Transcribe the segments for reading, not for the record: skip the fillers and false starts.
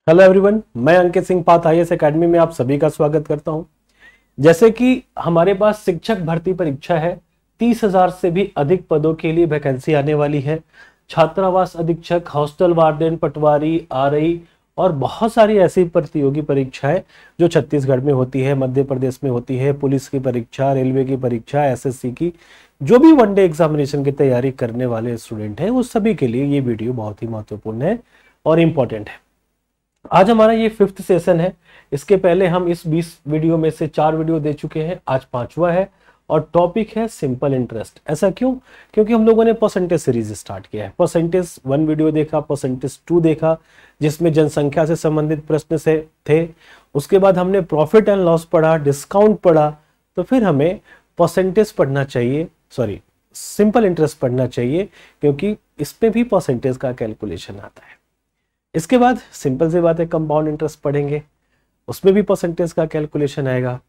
Hello everyone, मैं Ankit Singh path IAS academy में आप सभी का स्वागत करता हूं। जैसे कि हमारे पास शिक्षक भर्ती परीक्षा है, 30,000 से भी अधिक पदों के लिए वैकेंसी आने वाली है। छात्रावास अधीक्षक, हॉस्टल वार्डन, पटवारी, आरई और बहुत सारी ऐसी प्रतियोगी परीक्षाएं जो छत्तीसगढ़ में होती है, मध्य प्रदेश में होती है, पुलिस की परीक्षा, रेलवे की परीक्षा, एसएससी की, जो भी वनडे एग्जामिनेशन की तैयारी करने वाले स्टूडेंट हैं उस सभी के लिए ये वीडियो बहुत ही महत्वपूर्ण है और इम्पोर्टेंट है। आज हमारा ये 5th सेशन है। इसके पहले हम इस 20 वीडियो में से 4 वीडियो दे चुके हैं, आज 5वां है और टॉपिक है सिंपल इंटरेस्ट। ऐसा क्यों? क्योंकि हम लोगों ने परसेंटेज सीरीज स्टार्ट किया है। परसेंटेज 1 वीडियो देखा, परसेंटेज 2 देखा जिसमें जनसंख्या से संबंधित प्रश्न से थे। उसके बाद हमने प्रॉफिट एंड लॉस पढ़ा, डिस्काउंट पढ़ा, तो फिर हमें परसेंटेज पढ़ना चाहिए, सिंपल इंटरेस्ट पढ़ना चाहिए क्योंकि इसमें भी परसेंटेज का कैलकुलेशन आता है। इसके बाद सिंपल सी बात है, कंपाउंड इंटरेस्ट पढ़ेंगे, उसमें भी परसेंटेज का कैलकुलेशन आएगा।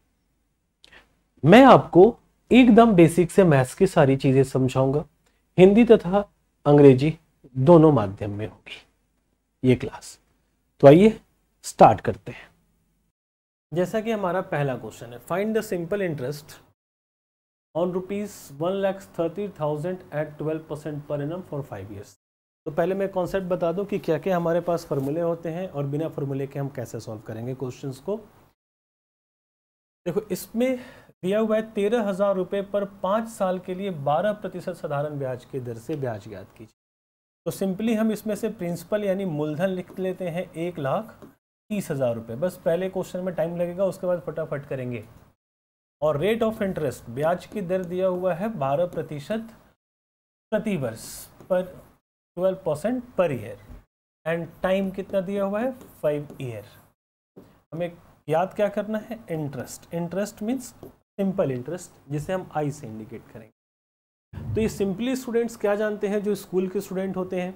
मैं आपको एकदम बेसिक से मैथ्स की सारी चीजें समझाऊंगा, हिंदी तथा अंग्रेजी दोनों माध्यम में होगी ये क्लास। तो आइए स्टार्ट करते हैं। जैसा कि हमारा पहला क्वेश्चन है, find the simple interest on ₹1,30,000 at 12% per annum for 5 years. तो पहले मैं कॉन्सेप्ट बता दूं कि क्या क्या हमारे पास फॉर्मूले होते हैं और बिना फॉर्मूले के हम कैसे सॉल्व करेंगे क्वेश्चंस को। देखो, इसमें दिया हुआ है 13,000 रुपये पर 5 साल के लिए 12% साधारण ब्याज की दर से ब्याज ज्ञात कीजिए। तो सिंपली हम इसमें से प्रिंसिपल यानी मूलधन लिख लेते हैं 1,30,000 रुपये। बस पहले क्वेश्चन में टाइम लगेगा, उसके बाद फटाफट करेंगे। और रेट ऑफ इंटरेस्ट, ब्याज की दर दिया हुआ है 12% प्रति वर्ष पर 12% पर ईयर, एंड टाइम कितना दिया हुआ है 5 ईयर। हमें याद क्या करना है, interest. Interest means simple interest, जिसे हम आई से इंडिकेट करेंगे। तो ये सिंपली स्टूडेंट्स क्या जानते हैं जो स्कूल के स्टूडेंट होते हैं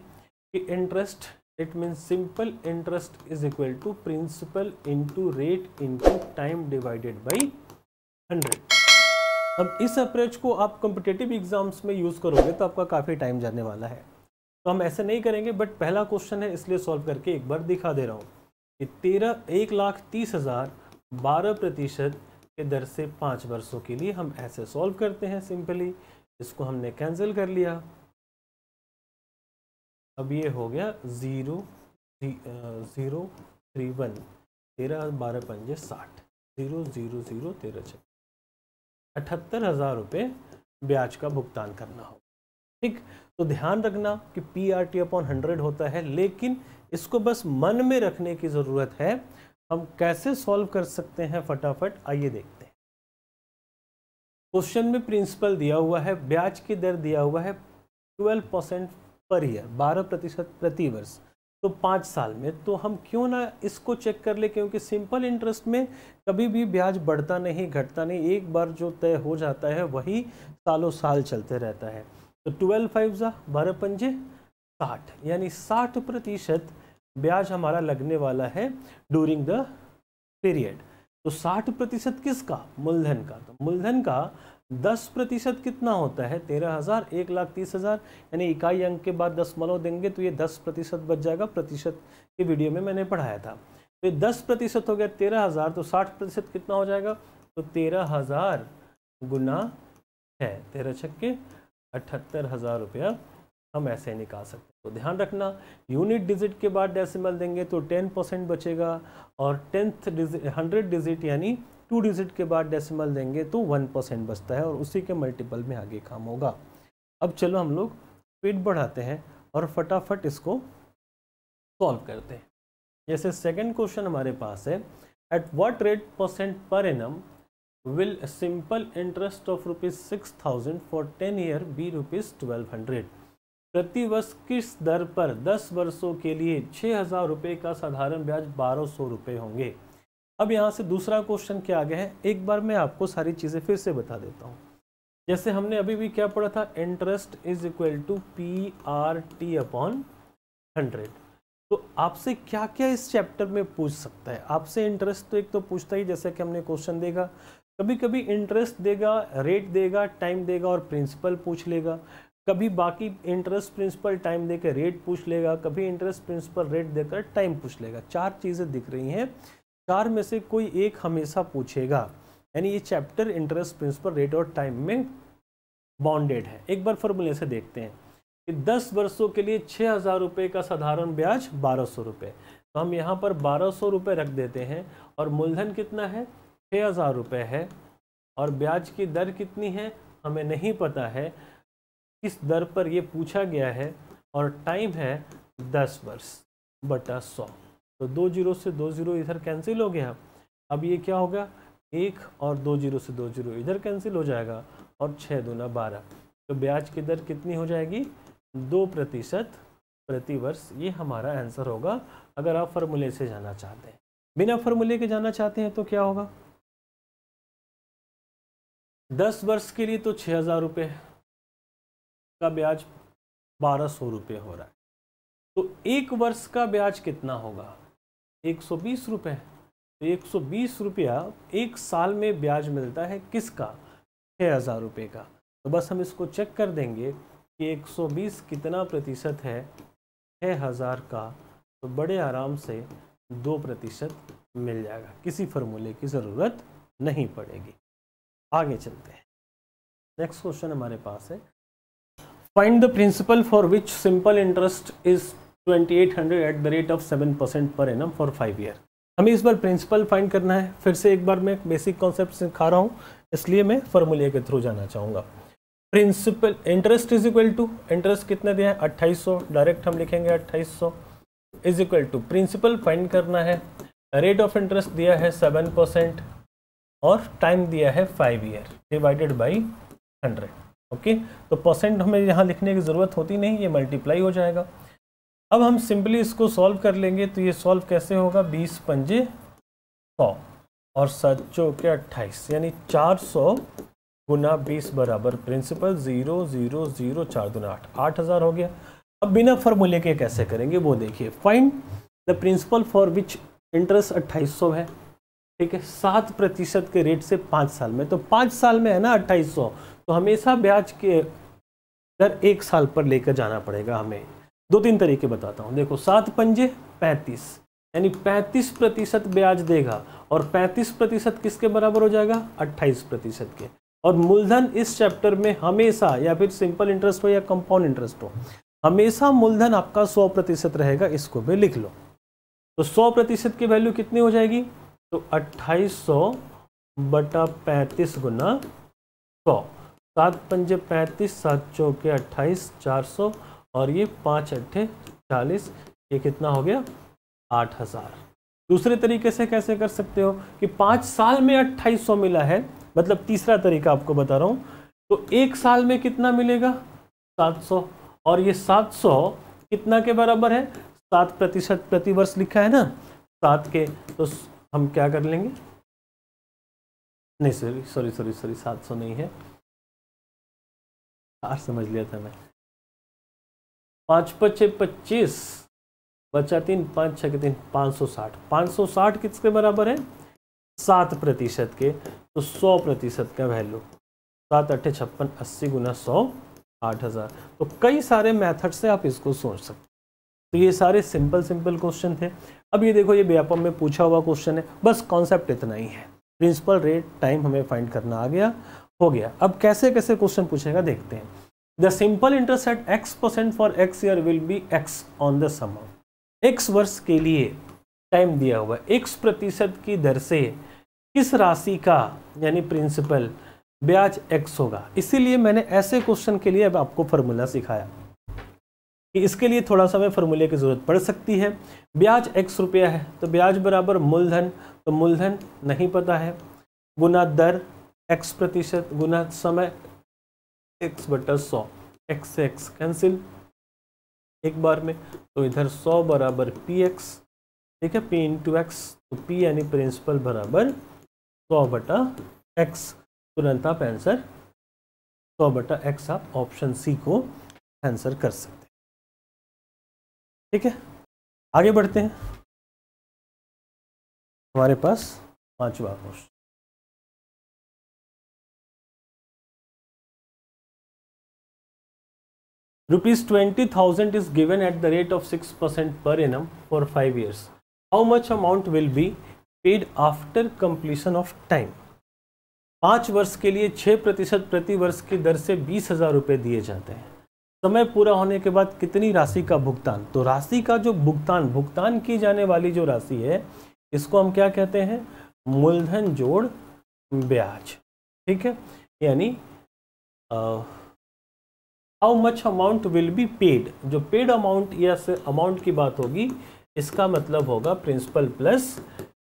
कि interest it means simple interest is equal to principal into rate into time divided by 100। अब इस अप्रोच को आप कॉम्पिटिटिव एग्जाम्स में यूज करोगे तो आपका काफी टाइम जाने वाला है, तो हम ऐसे नहीं करेंगे। बट पहला क्वेश्चन है इसलिए सॉल्व करके एक बार दिखा दे रहा हूँ कि 1,30,000 12% के दर से 5 वर्षों के लिए हम ऐसे सॉल्व करते हैं सिंपली। इसको हमने कैंसिल कर लिया। अब ये हो गया 0,031, 13 12 पंजे 60, 0,0,0 13 6, 78,000 रुपये ब्याज का भुगतान करना होगा। ठीक, तो ध्यान रखना कि PRT/100 होता है, लेकिन इसको बस मन में रखने की जरूरत है। हम कैसे सॉल्व कर सकते हैं फटाफट आइए देखते हैं। क्वेश्चन में प्रिंसिपल दिया हुआ है, ब्याज की दर दिया हुआ है 12% पर ईयर, 12% प्रति वर्ष, तो 5 साल में। तो हम क्यों ना इसको चेक कर ले, क्योंकि सिंपल इंटरेस्ट में कभी भी ब्याज बढ़ता नहीं घटता नहीं, एक बार जो तय हो जाता है वही सालों साल चलते रहता है। तो 12 5 12 पंजे 60, यानी 60% ब्याज हमारा लगने वाला है ड्यूरिंग द पीरियड। तो 60% किसका? मूलधन का। तो मूलधन का 10% कितना होता है? 13,000, 1,30,000, यानी इकाई अंक के बाद दशमलव देंगे तो ये 10% बच जाएगा। प्रतिशत के वीडियो में मैंने पढ़ाया था। तो ये 10% हो गया 13,000, तो 60% कितना हो जाएगा? तो 13,000 गुना है 13 छक्के 78,000 रुपया हम ऐसे निकाल सकते हैं। तो ध्यान रखना, यूनिट डिजिट के बाद डेसिमल देंगे तो 10% बचेगा, और 100 डिजिट यानी 2 डिजिट के बाद डेसिमल देंगे तो 1% बचता है, और उसी के मल्टीपल में आगे काम होगा। अब चलो हम लोग स्पीड बढ़ाते हैं और फटाफट इसको सॉल्व करते हैं। जैसे सेकंड क्वेश्चन हमारे पास है, at what rate percent per annum will a simple interest of ₹6,000 for 10 year be ₹1,200? प्रति वर्ष किस दर पर 10 वर्षों के लिए 6,000 रुपये का साधारण ब्याज 1,200 रुपये होंगे। अब यहाँ से दूसरा क्वेश्चन क्या आ गया है, एक बार मैं आपको सारी चीज़ें फिर से बता देता हूँ। जैसे हमने अभी भी क्या पढ़ा था, interest is equal to PRT/100। तो आपसे क्या क्या इस चैप्टर में पूछ सकता है? आपसे इंटरेस्ट तो एक तो पूछता ही, जैसे कि हमने क्वेश्चन देगा, कभी कभी इंटरेस्ट देगा, रेट देगा, टाइम देगा और प्रिंसिपल पूछ लेगा। कभी बाकी इंटरेस्ट प्रिंसिपल टाइम देकर रेट पूछ लेगा, कभी इंटरेस्ट प्रिंसिपल रेट देकर टाइम पूछ लेगा। 4 चीज़ें दिख रही हैं, 4 में से कोई एक हमेशा पूछेगा। यानी ये चैप्टर इंटरेस्ट प्रिंसिपल रेट और टाइम में बॉन्डेड है। एक बार फॉर्मूले से देखते हैं कि 10 वर्षों के लिए 6,000 रुपये का साधारण ब्याज 1,200 रुपये, तो हम यहाँ पर 1,200 रुपये रख देते हैं और मूलधन कितना है 6,000 रुपये है और ब्याज की दर कितनी है हमें नहीं पता है, किस दर पर ये पूछा गया है और टाइम है 10 वर्ष बटा 100। तो 2 जीरो से 2 जीरो इधर कैंसिल हो गया। अब ये क्या होगा 1 और 2 जीरो से 2 जीरो इधर कैंसिल हो जाएगा और 6 दूना 12। तो ब्याज की दर कितनी हो जाएगी 2% प्रति वर्ष। ये हमारा आंसर होगा अगर आप फॉर्मूले से जाना चाहते हैं। बिना फॉर्मूले के जाना चाहते हैं तो क्या होगा 10 वर्ष के लिए तो 6,000 रुपये का ब्याज 1,200 रुपये हो रहा है, तो 1 वर्ष का ब्याज कितना होगा 120 रुपये। तो 120 रुपया 1 साल में ब्याज मिलता है किसका 6,000 रुपये का। तो बस हम इसको चेक कर देंगे कि 120 कितना प्रतिशत है 6,000 का, तो बड़े आराम से 2% मिल जाएगा, किसी फॉर्मूले की ज़रूरत नहीं पड़ेगी। आगे चलते हैं। नेक्स्ट क्वेश्चन हमारे पास है find the principal for which simple interest is 2,800 at the rate of 7% per annum for 5 year. हमें इस बार प्रिंसिपल फाइंड करना है। फिर से एक बार मैं बेसिक कॉन्सेप्ट सिखा रहा हूँ, इसलिए मैं फॉर्मूले के थ्रू जाना चाहूँगा। Principal interest is equal to, इंटरेस्ट कितना दिया है 2800, डायरेक्ट हम लिखेंगे 2800 is equal to principal find करना है, रेट ऑफ इंटरेस्ट दिया है 7% और टाइम दिया है 5 ईयर डिवाइडेड बाई 100। ओके, तो परसेंट हमें यहाँ लिखने की ज़रूरत होती नहीं, ये मल्टीप्लाई हो जाएगा। अब हम सिंपली इसको सॉल्व कर लेंगे। तो ये सॉल्व कैसे होगा 20 पंजे 100 और 7 चौके 28, यानी 400 गुना 20 बराबर प्रिंसिपल 0 0 0 4 दूना 8, 8,000 हो गया। अब बिना फॉर्मूले के कैसे करेंगे वो देखिए। Find the principal for which interest 2800 है, ठीक है, 7% के रेट से 5 साल में, तो 5 साल में है ना 2800, तो हमेशा ब्याज के दर 1 साल पर लेकर जाना पड़ेगा हमें। 2-3 तरीके बताता हूँ। देखो 7 पंजे 35, यानी 35% ब्याज देगा और 35% किसके बराबर हो जाएगा 28% के। और मूलधन इस चैप्टर में हमेशा, या फिर सिंपल इंटरेस्ट हो या कंपाउंड इंटरेस्ट हो, हमेशा मूलधन आपका 100% रहेगा। इसको भी लिख लो। तो 100% की वैल्यू कितनी हो जाएगी, तो 2800 बटा 35 गुना 100। 7 पंजे 35, 7 चौके 28, 400 और ये 5 अट्ठे 40, ये कितना हो गया 8,000। दूसरे तरीके से कैसे कर सकते हो कि 5 साल में 2800 मिला है, मतलब तीसरा तरीका आपको बता रहा हूँ, तो 1 साल में कितना मिलेगा 700, और ये 700 कितना के बराबर है 7% प्रति वर्ष लिखा है ना 7 के, तो हम क्या कर लेंगे, नहीं सॉरी 700 नहीं है, आज समझ लिया था मैं। 5 पचे 25 बचा 3, 5 6 के 3, 560। 560 किसके बराबर है 7% के, तो 100% का वैल्यू 7 अट्ठे 56, 80 गुना 100 8,000। तो कई सारे मेथड से आप इसको सोच सकते। तो ये सारे सिंपल क्वेश्चन थे। अब ये देखो, ये व्यापम में पूछा हुआ क्वेश्चन है, बस कॉन्सेप्ट इतना ही है। प्रिंसिपल रेट टाइम हमें फाइंड करना आ गया, हो गया। अब कैसे कैसे क्वेश्चन पूछेगा देखते हैं। The simple interest at x% for x year will be x on the sum of. x वर्ष के लिए टाइम दिया हुआ है, x% की दर से किस राशि का यानी प्रिंसिपल ब्याज x होगा। इसीलिए मैंने ऐसे क्वेश्चन के लिए अब आपको फॉर्मूला सिखाया कि इसके लिए थोड़ा सा हमें फॉर्मूले की जरूरत पड़ सकती है। ब्याज x रुपया है, तो ब्याज बराबर मूलधन, तो मूलधन नहीं पता है, गुना दर x% गुना समय x बटा 100, x से x कैंसिल एक बार में, तो इधर 100 बराबर px, ठीक है, p इंटू एक्स, तो p यानी प्रिंसिपल बराबर 100 बटा x। तुरंत आप आंसर 100 बटा x आप ऑप्शन सी को आंसर कर सकते हैं। ठीक है, आगे बढ़ते हैं। हमारे पास 5वां question, ₹20,000 is given at the rate of 6% per annum for 5 years. How much amount will be paid after completion of time? 5 वर्ष के लिए 6% प्रति वर्ष की दर से 20,000 रुपये दिए जाते हैं। समय पूरा होने के बाद कितनी राशि का भुगतान? तो राशि का जो भुगतान की जाने वाली जो राशि है, इसको हम क्या कहते हैं? मूलधन जोड़ ब्याज। ठीक है, यानी how much amount will be paid, जो पेड अमाउंट या अमाउंट की बात होगी, इसका मतलब होगा प्रिंसिपल प्लस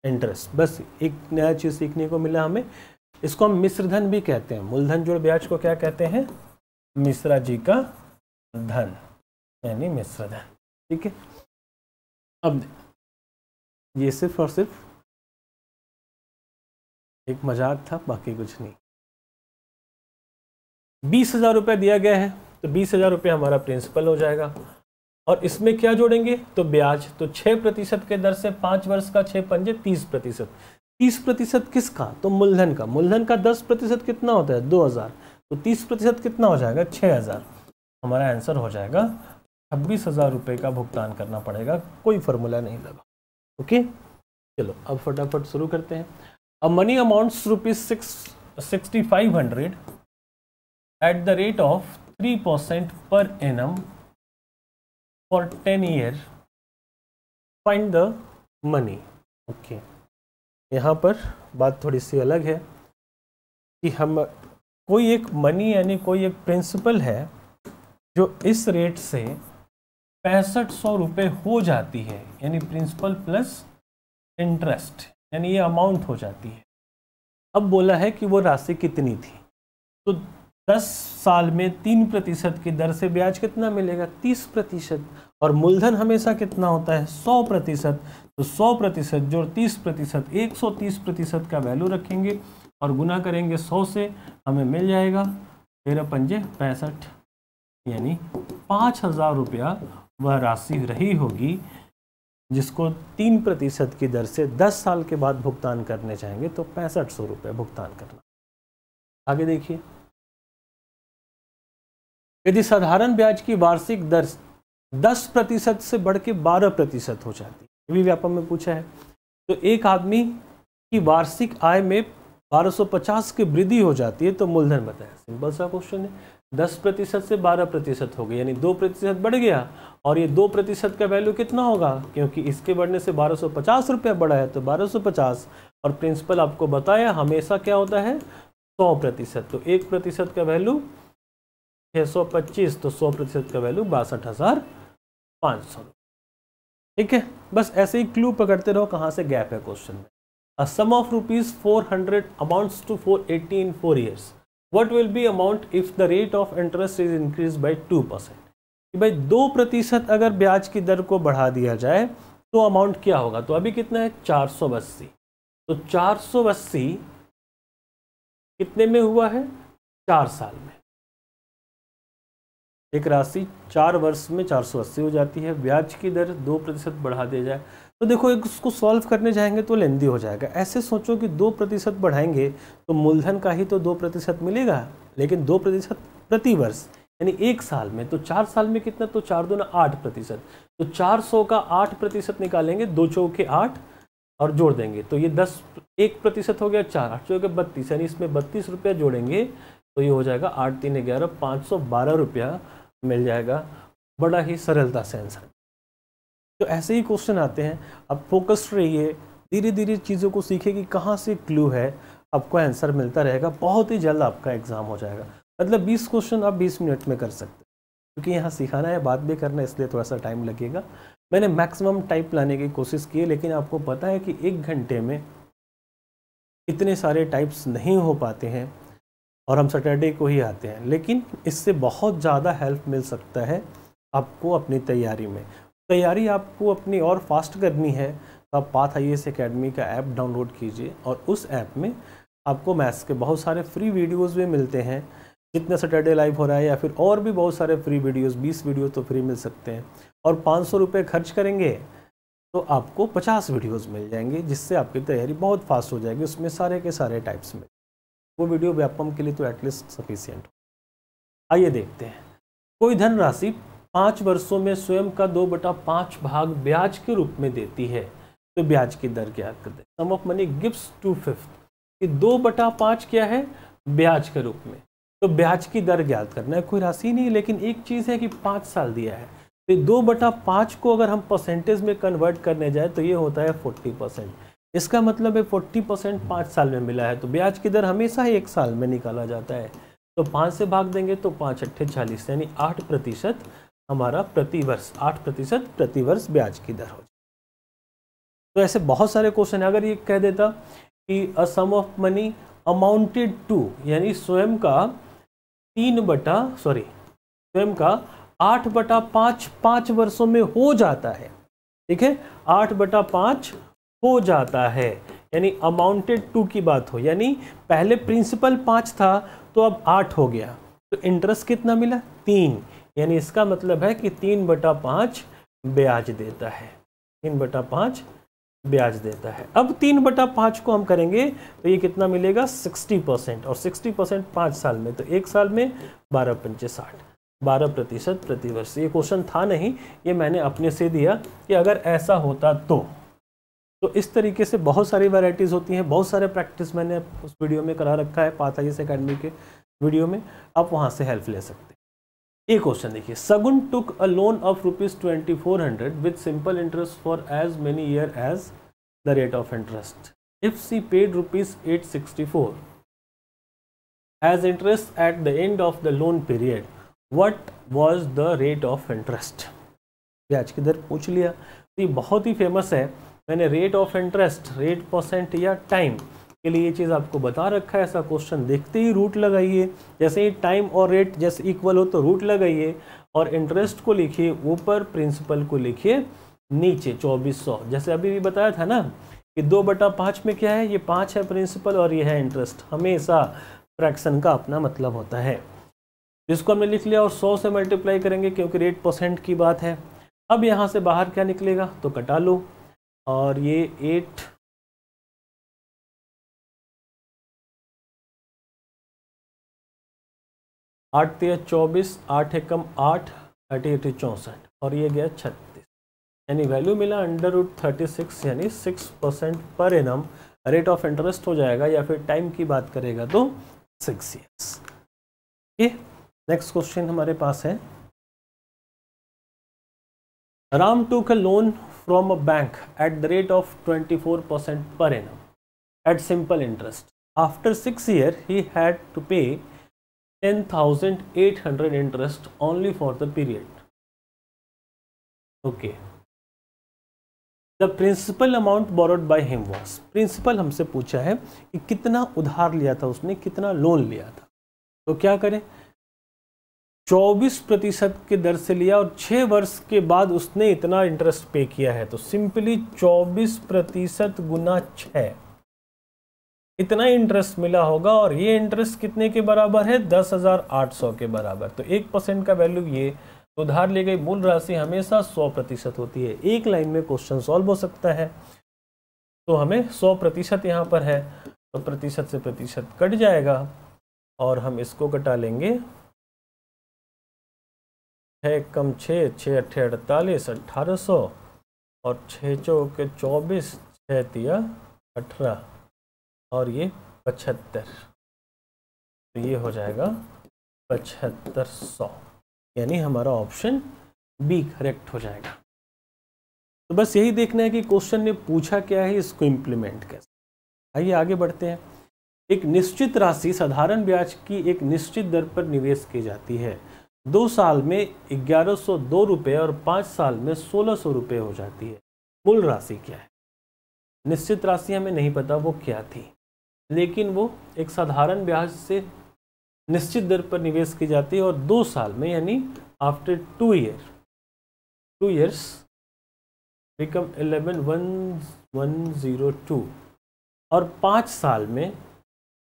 इंटरेस्ट। बस एक नया चीज़ सीखने को मिला हमें। इसको हम मिश्रधन भी कहते हैं। मूलधन जोड़ ब्याज को क्या कहते हैं? मिश्रा जी का धन, यानी मिश्रधन। ठीक है, अब ये सिर्फ और सिर्फ एक मजाक था, बाकी कुछ नहीं। 20,000 रुपये दिया गया है, तो 20,000 रुपये हमारा प्रिंसिपल हो जाएगा, और इसमें क्या जोड़ेंगे? तो ब्याज। तो 6% के दर से 5 वर्ष का 6 पंजे 30%। 30% किसका? तो मूलधन का। मूलधन का 10% कितना होता है? 2,000। तो 30% कितना हो जाएगा? 6,000। हमारा आंसर हो जाएगा 26,000 रुपये का भुगतान करना पड़ेगा। कोई फॉर्मूला नहीं लगा। ओके, चलो अब फटाफट शुरू करते हैं। अब money amounts ₹6,500 at the rate of 3% per annum for 10 year. Find the money. Okay, यहाँ पर बात थोड़ी सी अलग है कि हम कोई एक मनी यानी कोई एक प्रिंसिपल है जो इस रेट से 6500 रुपये हो जाती है, यानी प्रिंसिपल प्लस इंटरेस्ट, यानी ये अमाउंट हो जाती है। अब बोला है कि वो राशि कितनी थी, तो 10 साल में 3% की दर से ब्याज कितना मिलेगा? 30%। और मूलधन हमेशा कितना होता है? 100%। तो 100% जोड़ 30%, 130% का वैल्यू रखेंगे और गुना करेंगे 100 से, हमें मिल जाएगा 13 पंजे 65, यानी 5,000 रुपया वह राशि रही होगी जिसको 3% की दर से 10 साल के बाद भुगतान करने चाहेंगे, तो 6500 रुपये भुगतान करना। आगे देखिए, यदि साधारण ब्याज की वार्षिक दर 10% से बढ़ के 12% हो जाती है, ये भी व्यापम में पूछा है, तो एक आदमी की वार्षिक आय में 1250 की वृद्धि हो जाती है, तो मूलधन बताया। सिंपल सा क्वेश्चन है। 10% से 12% हो गई, यानी 2% बढ़ गया, और ये 2% का वैल्यू कितना होगा? क्योंकि इसके बढ़ने से 1250 रुपये बढ़ा है, तो 1250, और प्रिंसिपल आपको बताया हमेशा क्या होता है? 100%। तो 1% का वैल्यू 625, तो 100% का वैल्यू 62,500। ठीक है, बस ऐसे ही क्लू पकड़ते रहो कहाँ से गैप है क्वेश्चन में। A sum of ₹400 amounts to 480 in 4 years. What will be amount if the rate of interest is increased by 2%? कि भाई 2% अगर ब्याज की दर को बढ़ा दिया जाए तो अमाउंट क्या होगा? तो अभी कितना है? 480। तो 480 कितने में हुआ है? 4 साल में। एक राशि 4 वर्ष में 480 हो जाती है, ब्याज की दर 2% बढ़ा दिया जाए, तो देखो एक उसको सॉल्व करने जाएंगे तो लेंदी हो जाएगा। ऐसे सोचो कि 2% बढ़ाएंगे तो मूलधन का ही तो 2% मिलेगा, लेकिन 2% प्रति वर्ष, यानी 1 साल में। तो 4 साल में कितना? तो 4 दूना 8%। तो 400 का 8% निकालेंगे, 2 चौके 8 और जोड़ देंगे, तो ये 1% हो गया, 4 8 चौके 32, यानी इसमें 32 रुपया जोड़ेंगे तो ये हो जाएगा 8 3 11 512 रुपया मिल जाएगा। बड़ा ही सरलता से आंसर। तो ऐसे ही क्वेश्चन आते हैं। अब फोकस्ड रहिए, धीरे धीरे चीज़ों को सीखिए कि कहाँ से क्लू है, आपको आंसर मिलता रहेगा। बहुत ही जल्द आपका एग्जाम हो जाएगा। मतलब 20 क्वेश्चन आप 20 मिनट में कर सकते हैं, क्योंकि यहाँ सिखाना है, बात भी करना है, इसलिए थोड़ा सा टाइम लगेगा। मैंने मैक्सिमम टाइप लाने की कोशिश की है, लेकिन आपको पता है कि 1 घंटे में इतने सारे टाइप्स नहीं हो पाते हैं, और हम सैटरडे को ही आते हैं। लेकिन इससे बहुत ज़्यादा हेल्प मिल सकता है आपको अपनी तैयारी में। तैयारी आपको अपनी और फास्ट करनी है तो आप पाथ IAS एकेडमी का ऐप डाउनलोड कीजिए, और उस ऐप में आपको मैथ्स के बहुत सारे फ्री वीडियोस भी मिलते हैं। जितना सैटरडे लाइव हो रहा है या फिर और भी बहुत सारे फ्री वीडियोस, 20 वीडियो तो फ्री मिल सकते हैं, और 500 रुपये खर्च करेंगे तो आपको 50 वीडियोज़ मिल जाएंगे, जिससे आपकी तैयारी बहुत फास्ट हो जाएगी। उसमें सारे के सारे टाइप्स में वो वीडियो व्यापम के लिए तो एटलीस्ट सफिशिएंट। आइए देखते हैं। कोई धनराशि 5 वर्षों में स्वयं का 2/5 भाग ब्याज के रूप में देती है तो ब्याज की दर ज्ञात कर दे। सम ऑफ मनी गिव्स 2/5 कि 2/5 क्या है, ब्याज के रूप में, तो ब्याज की दर ज्ञात करना है। कोई राशि नहीं, लेकिन एक चीज़ है कि 5 साल दिया है, तो 2/5 को अगर हम परसेंटेज में कन्वर्ट करने जाए तो ये होता है 40%। इसका मतलब है 40% 5 साल में मिला है, तो ब्याज की दर हमेशा ही 1 साल में निकाला जाता है। तो 5 से भाग देंगे तो 5 अट्ठे 40, यानी 8% हमारा प्रतिवर्ष, 8% प्रतिवर्ष ब्याज की दर हो जाए। तो ऐसे बहुत सारे क्वेश्चन है। अगर ये कह देता कि अ sum of money amounted to, यानी स्वयं का 8/5 5 वर्षों में हो जाता है, ठीक है, 8/5 हो जाता है, यानी अमाउंटेड टू की बात हो, यानी पहले प्रिंसिपल 5 था तो अब 8 हो गया, तो इंटरेस्ट कितना मिला, 3, यानी इसका मतलब है कि 3/5 ब्याज देता है, 3/5 ब्याज देता है। अब 3/5 को हम करेंगे तो ये कितना मिलेगा, 60%, और 60% 5 साल में, तो 1 साल में 12×5 60, 12% प्रतिवर्ष। ये क्वेश्चन था नहीं, ये मैंने अपने से दिया कि अगर ऐसा होता तो इस तरीके से बहुत सारी वैरायटीज़ होती हैं, बहुत सारे प्रैक्टिस मैंने उस वीडियो में करा रखा है, पाथाइस एकेडमी के वीडियो में, आप वहाँ से हेल्प ले सकते हैं। एक क्वेश्चन देखिए, Sagun took a loan of ₹2400 with simple interest for as many year as the rate of interest. If she paid ₹864 as interest at the end of the loan period, what was the rate of interest. ब्याज की दर पूछ लिया, तो ये बहुत ही famous है। मैंने rate of interest, rate percent या टाइम के लिए ये चीज़ आपको बता रखा है। ऐसा क्वेश्चन देखते ही रूट लगाइए, जैसे ही टाइम और रेट जैसे इक्वल हो तो रूट लगाइए, और इंटरेस्ट को लिखिए ऊपर, प्रिंसिपल को लिखिए नीचे 2400। जैसे अभी भी बताया था ना कि 2/5 में क्या है, ये 5 है प्रिंसिपल और ये है इंटरेस्ट। हमेशा फ्रैक्शन का अपना मतलब होता है। इसको हमने लिख लिया और 100 से मल्टीप्लाई करेंगे क्योंकि रेट परसेंट की बात है। अब यहाँ से बाहर क्या निकलेगा तो कटा लो, और ये 8 8 3 24, 8 एकम 8, 8 8 64, और ये गया 36, यानी वैल्यू मिला √36, यानी 6% per annum rate of interest हो जाएगा, या फिर टाइम की बात करेगा तो 6 ईयर्स। ओके, नेक्स्ट क्वेश्चन हमारे पास है, Ram took a loan from a bank at the rate of 24% per annum at simple interest. After 6 years, he had to pay 10,800 interest only for the period. Okay. The principal amount borrowed by him was, principal हमसे पूछा है कि कितना उधार लिया था उसने, कितना लोन लिया था, तो क्या करें, 24% के दर से लिया और 6 वर्ष के बाद उसने इतना इंटरेस्ट पे किया है, तो सिंपली 24% गुना 6, इतना इंटरेस्ट मिला होगा, और ये इंटरेस्ट कितने के बराबर है, 10,800 के बराबर। तो 1% का वैल्यू ये, उधार ली गई मूल राशि हमेशा 100% होती है। एक लाइन में क्वेश्चन सॉल्व हो सकता है, तो हमें 100% यहाँ पर है, तो प्रतिशत से प्रतिशत कट जाएगा, और हम इसको कटा लेंगे, 6 कम 6, 6 अट्ठे 48, 1800, और 6 चौके 24, 6 तिया 18, और ये 75, तो ये हो जाएगा 7500, यानी हमारा ऑप्शन बी करेक्ट हो जाएगा। तो बस यही देखना है कि क्वेश्चन ने पूछा क्या है, इसको इम्प्लीमेंट कैसे। आइए आगे बढ़ते हैं। एक निश्चित राशि साधारण ब्याज की एक निश्चित दर पर निवेश की जाती है। 2 साल में 1102 रुपये और 5 साल में 1600 रुपये हो जाती है। मूल राशि क्या है, निश्चित राशि हमें नहीं पता वो क्या थी, लेकिन वो एक साधारण ब्याज से निश्चित दर पर निवेश की जाती है, और 2 साल में यानी आफ्टर 2 ईयर्स बिकम 11,102, और 5 साल में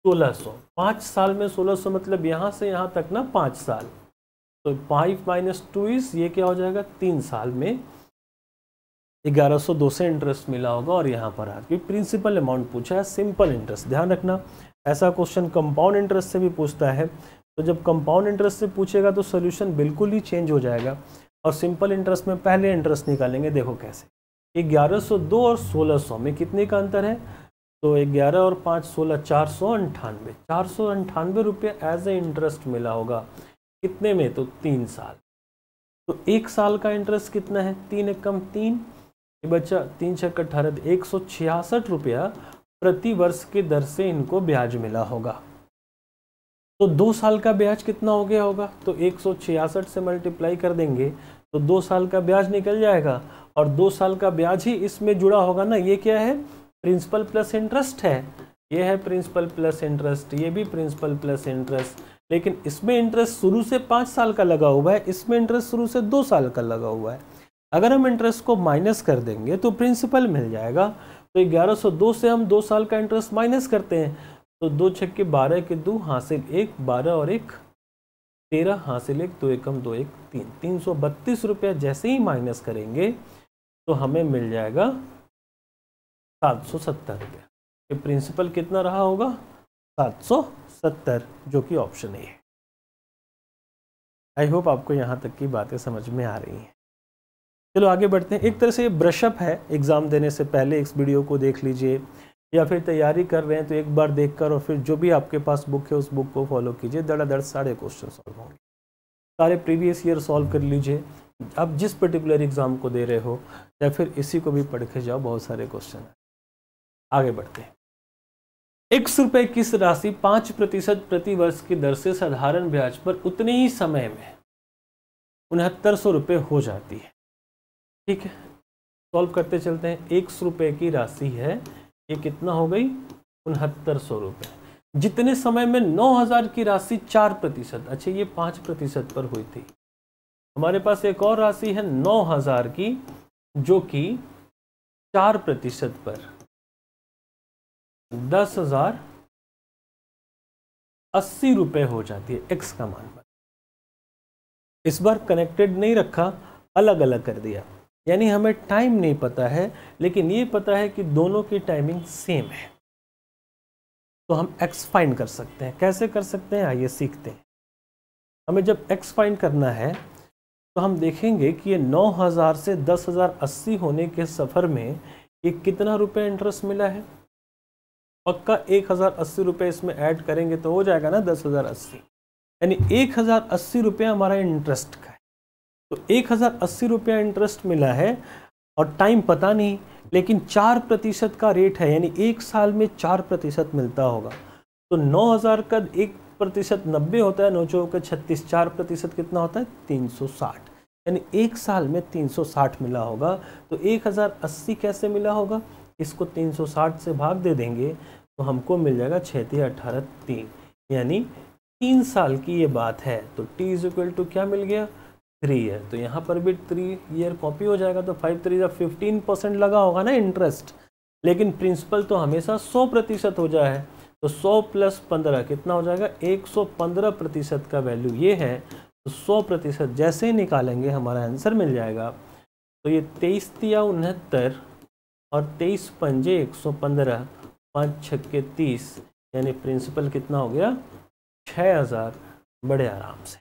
1600, 5 साल में 1600 मतलब यहाँ से यहाँ तक ना 5 साल, तो 5 - 2 इज, ये क्या हो जाएगा, 3 साल में 1102 से इंटरेस्ट मिला होगा, और यहाँ पर आके प्रिंसिपल अमाउंट पूछा है, सिंपल इंटरेस्ट। ध्यान रखना ऐसा क्वेश्चन कंपाउंड इंटरेस्ट से भी पूछता है, तो जब कंपाउंड इंटरेस्ट से पूछेगा तो सोल्यूशन बिल्कुल ही चेंज हो जाएगा। और सिंपल इंटरेस्ट में पहले इंटरेस्ट निकालेंगे, देखो कैसे। 1102 और 1600 में कितने का अंतर है? तो 11 और 5 16, 498। 498 रुपये एज ए इंटरेस्ट मिला होगा। कितने में? तो 3 साल। तो 1 साल का इंटरेस्ट कितना है? 3 एकम 3, ये बच्चा 3 छक्का 18, 166 रुपया प्रति वर्ष की दर से इनको ब्याज मिला होगा। तो 2 साल का ब्याज कितना हो गया होगा? तो 166 से मल्टीप्लाई कर देंगे तो 2 साल का ब्याज निकल जाएगा। और 2 साल का ब्याज ही इसमें जुड़ा होगा ना। ये क्या है? प्रिंसिपल प्लस इंटरेस्ट है। ये है प्रिंसिपल प्लस इंटरेस्ट, ये भी प्रिंसिपल प्लस इंटरेस्ट। लेकिन इसमें इंटरेस्ट शुरू से 5 साल का लगा हुआ है, इसमें इंटरेस्ट शुरू से 2 साल का लगा हुआ है। अगर हम इंटरेस्ट को माइनस कर देंगे तो प्रिंसिपल मिल जाएगा। तो 1102 से हम 2 साल का इंटरेस्ट माइनस करते हैं तो 2 छक्के 12 के 2 हासिल 1, 12 और 1 13 हासिल 1, 2 एकम 2 1 3, 332 रुपया जैसे ही माइनस करेंगे तो हमें मिल जाएगा 770 रुपया। ये प्रिंसिपल कितना रहा होगा? 770, जो कि ऑप्शन ए है। आई होप आपको यहाँ तक की बातें समझ में आ रही हैं। चलो आगे बढ़ते हैं। एक तरह से ये ब्रशअप है, एग्ज़ाम देने से पहले इस वीडियो को देख लीजिए, या फिर तैयारी कर रहे हैं तो एक बार देखकर और फिर जो भी आपके पास बुक है उस बुक को फॉलो कीजिए। धड़ाधड़ सारे क्वेश्चन सॉल्व होंगे, सारे प्रीवियस ईयर सॉल्व कर लीजिए। आप जिस पर्टिकुलर एग्ज़ाम को दे रहे हो या फिर इसी को भी पढ़ के जाओ, बहुत सारे क्वेश्चन हैं। आगे बढ़ते हैं। X रुपए की राशि 5% प्रति वर्ष की दर से साधारण ब्याज पर उतने ही समय में 6900 रुपये हो जाती है। ठीक है, सॉल्व करते चलते हैं। X रुपए की राशि है, ये कितना हो गई? 6900 रुपये। जितने समय में 9000 की राशि 4%, अच्छा ये 5% पर हुई थी। हमारे पास एक और राशि है 9000 की जो कि 4% पर 10,080 रुपये हो जाती है X का मान पर। इस बार कनेक्टेड नहीं रखा, अलग अलग कर दिया, यानी हमें टाइम नहीं पता है लेकिन ये पता है कि दोनों की टाइमिंग सेम है। तो हम X फाइंड कर सकते हैं। कैसे कर सकते हैं आइए सीखते हैं। हमें जब X फाइंड करना है तो हम देखेंगे कि ये 9000 से 10,080 होने के सफ़र में ये कितना रुपए इंटरेस्ट मिला है। पक्का 1080 रुपये इसमें ऐड करेंगे तो हो जाएगा ना 10,080, यानी 1080 रुपया हमारा इंटरेस्ट का है। तो 1080 रुपया इंटरेस्ट मिला है और टाइम पता नहीं, लेकिन 4% का रेट है, यानी 1 साल में 4% मिलता होगा। तो 9000 का 1% 90 होता है, 9 चौके 36, 4% कितना होता है? 360, यानी 1 साल में 360 मिला होगा। तो 1080 कैसे मिला होगा? इसको 360 से भाग दे देंगे तो हमको मिल जाएगा 6 × 18 3, यानी 3 साल की ये बात है। तो t = क्या मिल गया? 3 ईयर। तो यहाँ पर भी 3 ईयर कॉपी हो जाएगा। तो 5 3 या 15% लगा होगा ना इंटरेस्ट, लेकिन प्रिंसिपल तो हमेशा 100% हो जाए। तो 100 + 15 कितना हो जाएगा? 115% का वैल्यू ये है। तो 100% जैसे ही निकालेंगे हमारा आंसर मिल जाएगा। तो ये 23 × 69 और 23 × 5 = 115, 5 × 6 = 30, यानी प्रिंसिपल कितना हो गया? 6000। बड़े आराम से।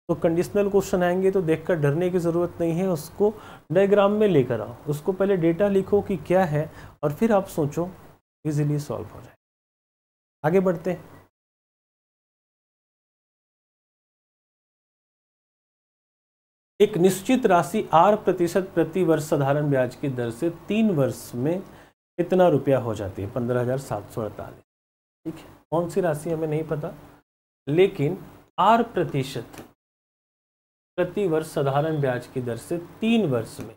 तो कंडीशनल क्वेश्चन आएंगे तो देखकर डरने की ज़रूरत नहीं है, उसको डायग्राम में लेकर आओ, उसको पहले डेटा लिखो कि क्या है और फिर आप सोचो, इजीली सॉल्व हो जाए। आगे बढ़ते हैं। एक निश्चित राशि R% प्रति वर्ष साधारण ब्याज की दर से 3 वर्ष में कितना रुपया हो जाती है? 15,748। ठीक है, कौन सी राशि हमें नहीं पता, लेकिन R% प्रति वर्ष साधारण ब्याज की दर से 3 वर्ष में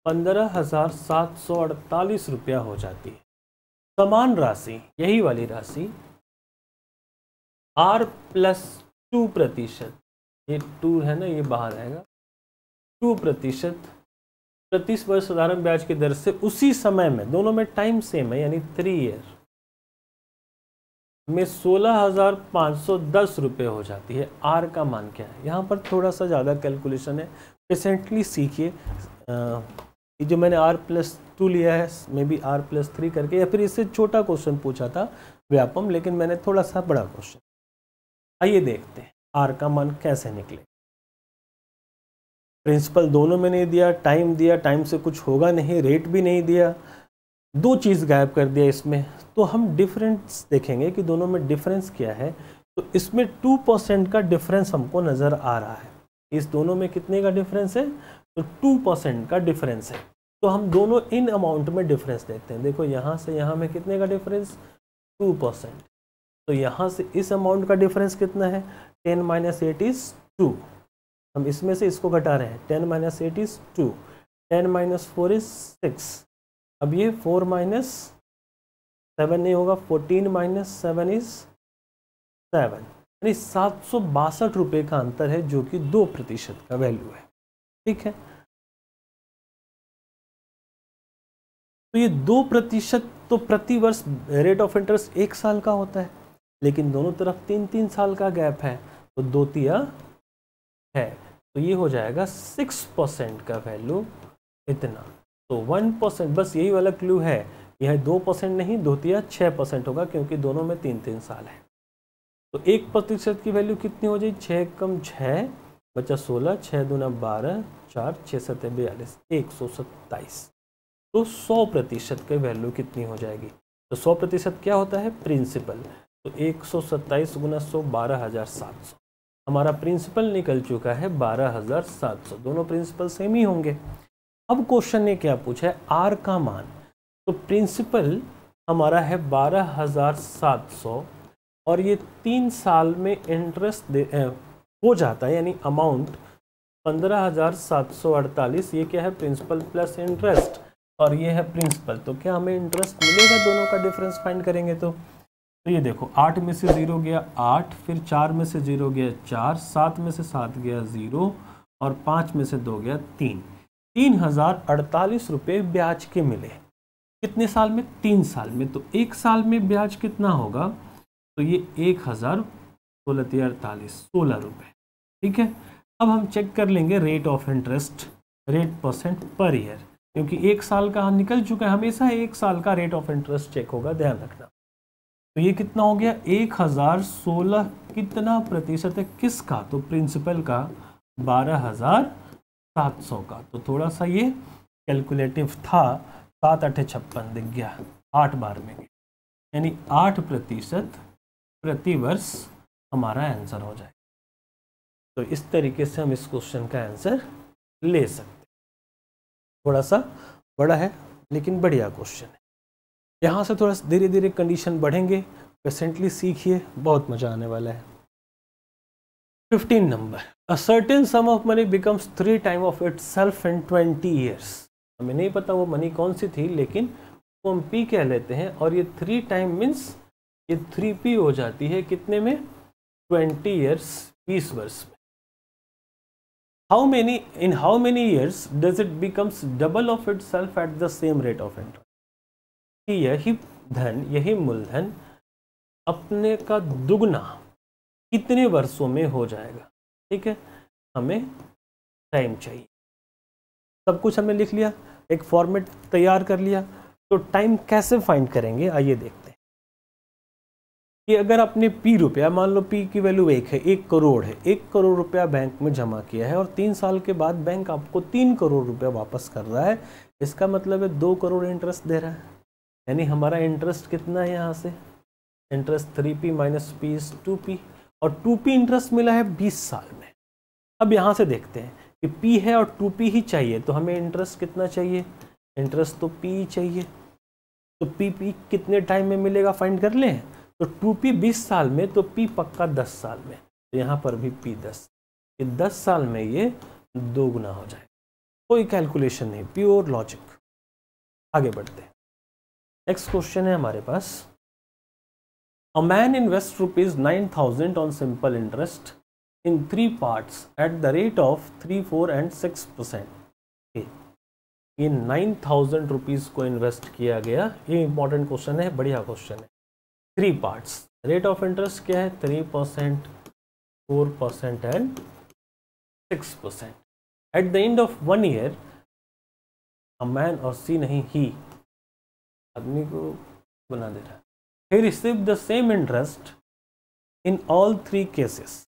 15,748 रुपया हो जाती है। समान राशि, यही वाली राशि R + 2%, ये 2 है ना, ये बाहर आएगा, 2% प्रति वर्ष साधारण ब्याज की दर से उसी समय में, दोनों में टाइम सेम है यानी 3 ईयर में 16,510 रुपये हो जाती है। आर का मान क्या है? यहाँ पर थोड़ा सा ज़्यादा कैलकुलेशन है, पेशेंटली सीखिए। जो मैंने R+2 लिया है, मे बी R+3 करके, या फिर इससे छोटा क्वेश्चन पूछा था व्यापम, लेकिन मैंने थोड़ा सा बड़ा क्वेश्चन। आइए देखते हैं आर का मान कैसे निकले। प्रिंसिपल दोनों में नहीं दिया, टाइम से कुछ होगा नहीं, रेट भी नहीं दिया, दो चीज़ गायब कर दिया इसमें। तो हम डिफरेंस देखेंगे कि दोनों में डिफरेंस क्या है। तो इसमें 2% का डिफरेंस हमको नज़र आ रहा है। इस दोनों में कितने का डिफरेंस है? तो 2% का डिफरेंस है। तो हम दोनों इन अमाउंट में डिफरेंस देखते हैं। देखो यहाँ से यहाँ में कितने का डिफरेंस? 2%। तो यहाँ से इस अमाउंट का डिफरेंस कितना है? 10 - 8 = 2। हम इसमें से इसको घटा रहे हैं। 10 - 8 = 2, 10 - 4 = 6। अब ये 4 - 7 नहीं होगा, 14 - 7 = 7, यानी 762 रुपये का अंतर है, जो कि 2% का वैल्यू है। ठीक है, तो ये 2% तो प्रति वर्ष रेट ऑफ इंटरेस्ट 1 साल का होता है, लेकिन दोनों तरफ 3-3 साल का गैप है, तो 2 तिया है, तो ये हो जाएगा 6% का वैल्यू इतना। तो 1%, बस यही वाला क्लू है, यह 2% नहीं, 2 तिया 6% होगा, क्योंकि दोनों में 3-3 साल है। तो 1% की वैल्यू कितनी हो जाएगी? 6 कम 6 बचा 16, 6 दूना 12, 4 6 7 42, 127। तो 100% की वैल्यू कितनी हो जाएगी? तो 100% क्या होता है? प्रिंसिपल। तो 127 गुना 100 12,700। हमारा प्रिंसिपल निकल चुका है 12,700। दोनों प्रिंसिपल सेम ही होंगे। अब क्वेश्चन ने क्या पूछा है? आर का मान। तो प्रिंसिपल हमारा है 12,700 और ये 3 साल में इंटरेस्ट हो जाता है, यानी अमाउंट 15,748। ये क्या है? प्रिंसिपल प्लस इंटरेस्ट, और ये है प्रिंसिपल। तो क्या हमें इंटरेस्ट मिलेगा? दोनों का डिफरेंस फाइंड करेंगे तो ये देखो, 8 में से 0 गया 8, फिर 4 में से 0 गया 4, 7 में से 7 गया 0, और 5 में से 2 गया 3। 3,048 रुपये ब्याज के मिले। कितने साल में? 3 साल में। तो 1 साल में ब्याज कितना होगा? तो ये 1,048 16 रुपये। ठीक है, अब हम चेक कर लेंगे rate of interest, rate percent per year, क्योंकि 1 साल का निकल चुका है। हमेशा 1 साल का रेट ऑफ इंटरेस्ट चेक होगा, ध्यान रखना। तो ये कितना हो गया? 1,016 कितना प्रतिशत है? किसका? तो प्रिंसिपल का, 12,700 का। तो थोड़ा सा ये कैलकुलेटिव था, 7 8 56 दिख गया, 8 बार में, यानी 8% प्रति वर्ष हमारा आंसर हो जाए। तो इस तरीके से हम इस क्वेश्चन का आंसर ले सकते। थोड़ा सा बड़ा है, लेकिन बढ़िया क्वेश्चन है। यहाँ से थोड़ा धीरे धीरे कंडीशन बढ़ेंगे, पेशेंटली सीखिए, बहुत मजा आने वाला है। 15 number, a certain some of money becomes 3 time of it self in 20 years. हमें नहीं पता वो मनी कौन सी थी, लेकिन वो हम पी कह लेते हैं, और ये 3 टाइम मीन्स ये 3p हो जाती है कितने में? 20 ईयर्स, 20 वर्ष में। In how many years does it becomes double of itself at the same rate of interest? यही धन, यही मूलधन अपने का दुगना कितने वर्षों में हो जाएगा? ठीक है, हमें टाइम चाहिए। सब कुछ हमने लिख लिया, एक फॉर्मेट तैयार कर लिया। तो टाइम कैसे फाइंड करेंगे, आइए देखते हैं। कि अगर आपने p रुपया, मान लो p की वैल्यू 1 है, 1 करोड़ है, 1 करोड़ रुपया बैंक में जमा किया है, और 3 साल के बाद बैंक आपको 3 करोड़ रुपया वापस कर रहा है। इसका मतलब है 2 करोड़ इंटरेस्ट दे रहा है, यानी हमारा इंटरेस्ट कितना है? यहाँ से इंटरेस्ट 3p - p = 2p, और 2p इंटरेस्ट मिला है 20 साल में। अब यहाँ से देखते हैं कि p है और 2p ही चाहिए, तो हमें इंटरेस्ट कितना चाहिए? इंटरेस्ट तो p ही चाहिए। तो p कितने टाइम में मिलेगा फाइंड कर लें। तो 2p 20 साल में, तो p पक्का 10 साल में। तो यहाँ पर भी p 10, कि 10 साल में ये 2 गुना हो जाए। कोई कैलकुलेशन नहीं, प्योर लॉजिक। आगे बढ़ते हैं। नेक्स्ट क्वेश्चन है हमारे पास, a man invest ₹9,000 on simple interest in 3 parts at the rate of 3, 4 and 6%। ये 9,000 रुपीज़ को इन्वेस्ट किया गया। ये इंपॉर्टेंट क्वेश्चन है, बढ़िया क्वेश्चन है। 3 पार्ट्स, रेट ऑफ इंटरेस्ट क्या है? 3%, 4% and 6%। Eight the end of 1 year, a man, और सी नहीं, ही आदमी को बना दे रहा है, he received the same interest in all 3 cases.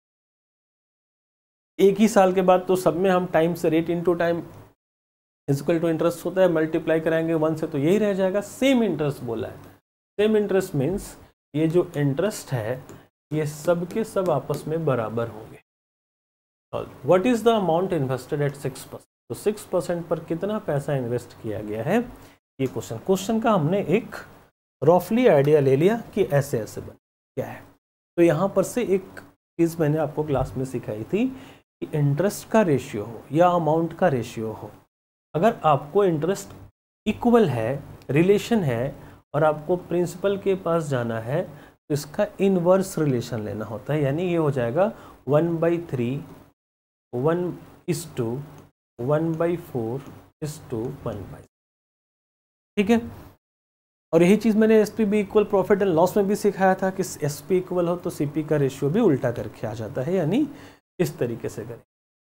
एक ही साल के बाद तो सब में हम टाइम से rate into time equal to interest होता है, मल्टीप्लाई कराएंगे 1 से तो यही रह जाएगा। सेम इंटरेस्ट बोला है, सेम इंटरेस्ट मीन्स ये जो इंटरेस्ट है ये सब के सब आपस में बराबर होंगे। What is the amount invested at 6%? तो 6% पर कितना पैसा इन्वेस्ट किया गया है, ये क्वेश्चन का हमने एक रफली आइडिया ले लिया कि ऐसे ऐसे बन क्या है। तो यहाँ पर से एक चीज़ मैंने आपको क्लास में सिखाई थी कि इंटरेस्ट का रेशियो हो या अमाउंट का रेशियो हो, अगर आपको इंटरेस्ट इक्वल है, रिलेशन है, और आपको प्रिंसिपल के पास जाना है तो इसका इनवर्स रिलेशन लेना होता है, यानी ये हो जाएगा 1/3 1:1/4 1/4 ठीक है। और यही चीज़ मैंने SP भी इक्वल प्रॉफिट एंड लॉस में भी सिखाया था कि SP इक्वल हो तो CP का रेशियो भी उल्टा करके आ जाता है, यानी इस तरीके से करें।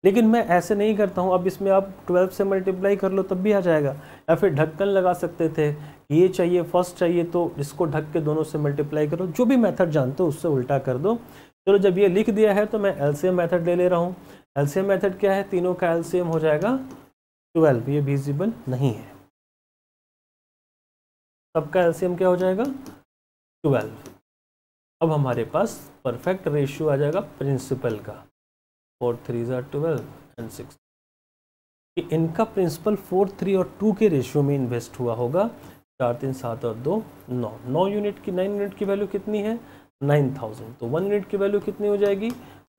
लेकिन मैं ऐसे नहीं करता हूँ। अब इसमें आप 12 से मल्टीप्लाई कर लो तब भी आ जाएगा, या फिर ढक्कन लगा सकते थे, ये चाहिए फर्स्ट चाहिए तो इसको ढक के दोनों से मल्टीप्लाई करो, जो भी मेथड जानते हो उससे उल्टा कर दो। चलो जब ये लिख दिया है तो मैं LCM मेथड ले ले रहा हूँ। LCM मेथड क्या है, तीनों का LCM हो जाएगा 12, ये विजिबल नहीं है, सबका LCM क्या हो जाएगा 12। अब हमारे पास परफेक्ट रेशियो आ जाएगा प्रिंसिपल का, 4 3 12 एंड 6। इनका प्रिंसिपल 4 3 और 2 के रेशियो में इन्वेस्ट हुआ होगा। 4 3 7 और 2 9 यूनिट की 9 यूनिट की वैल्यू कितनी है 9000, तो 1 यूनिट की वैल्यू कितनी हो जाएगी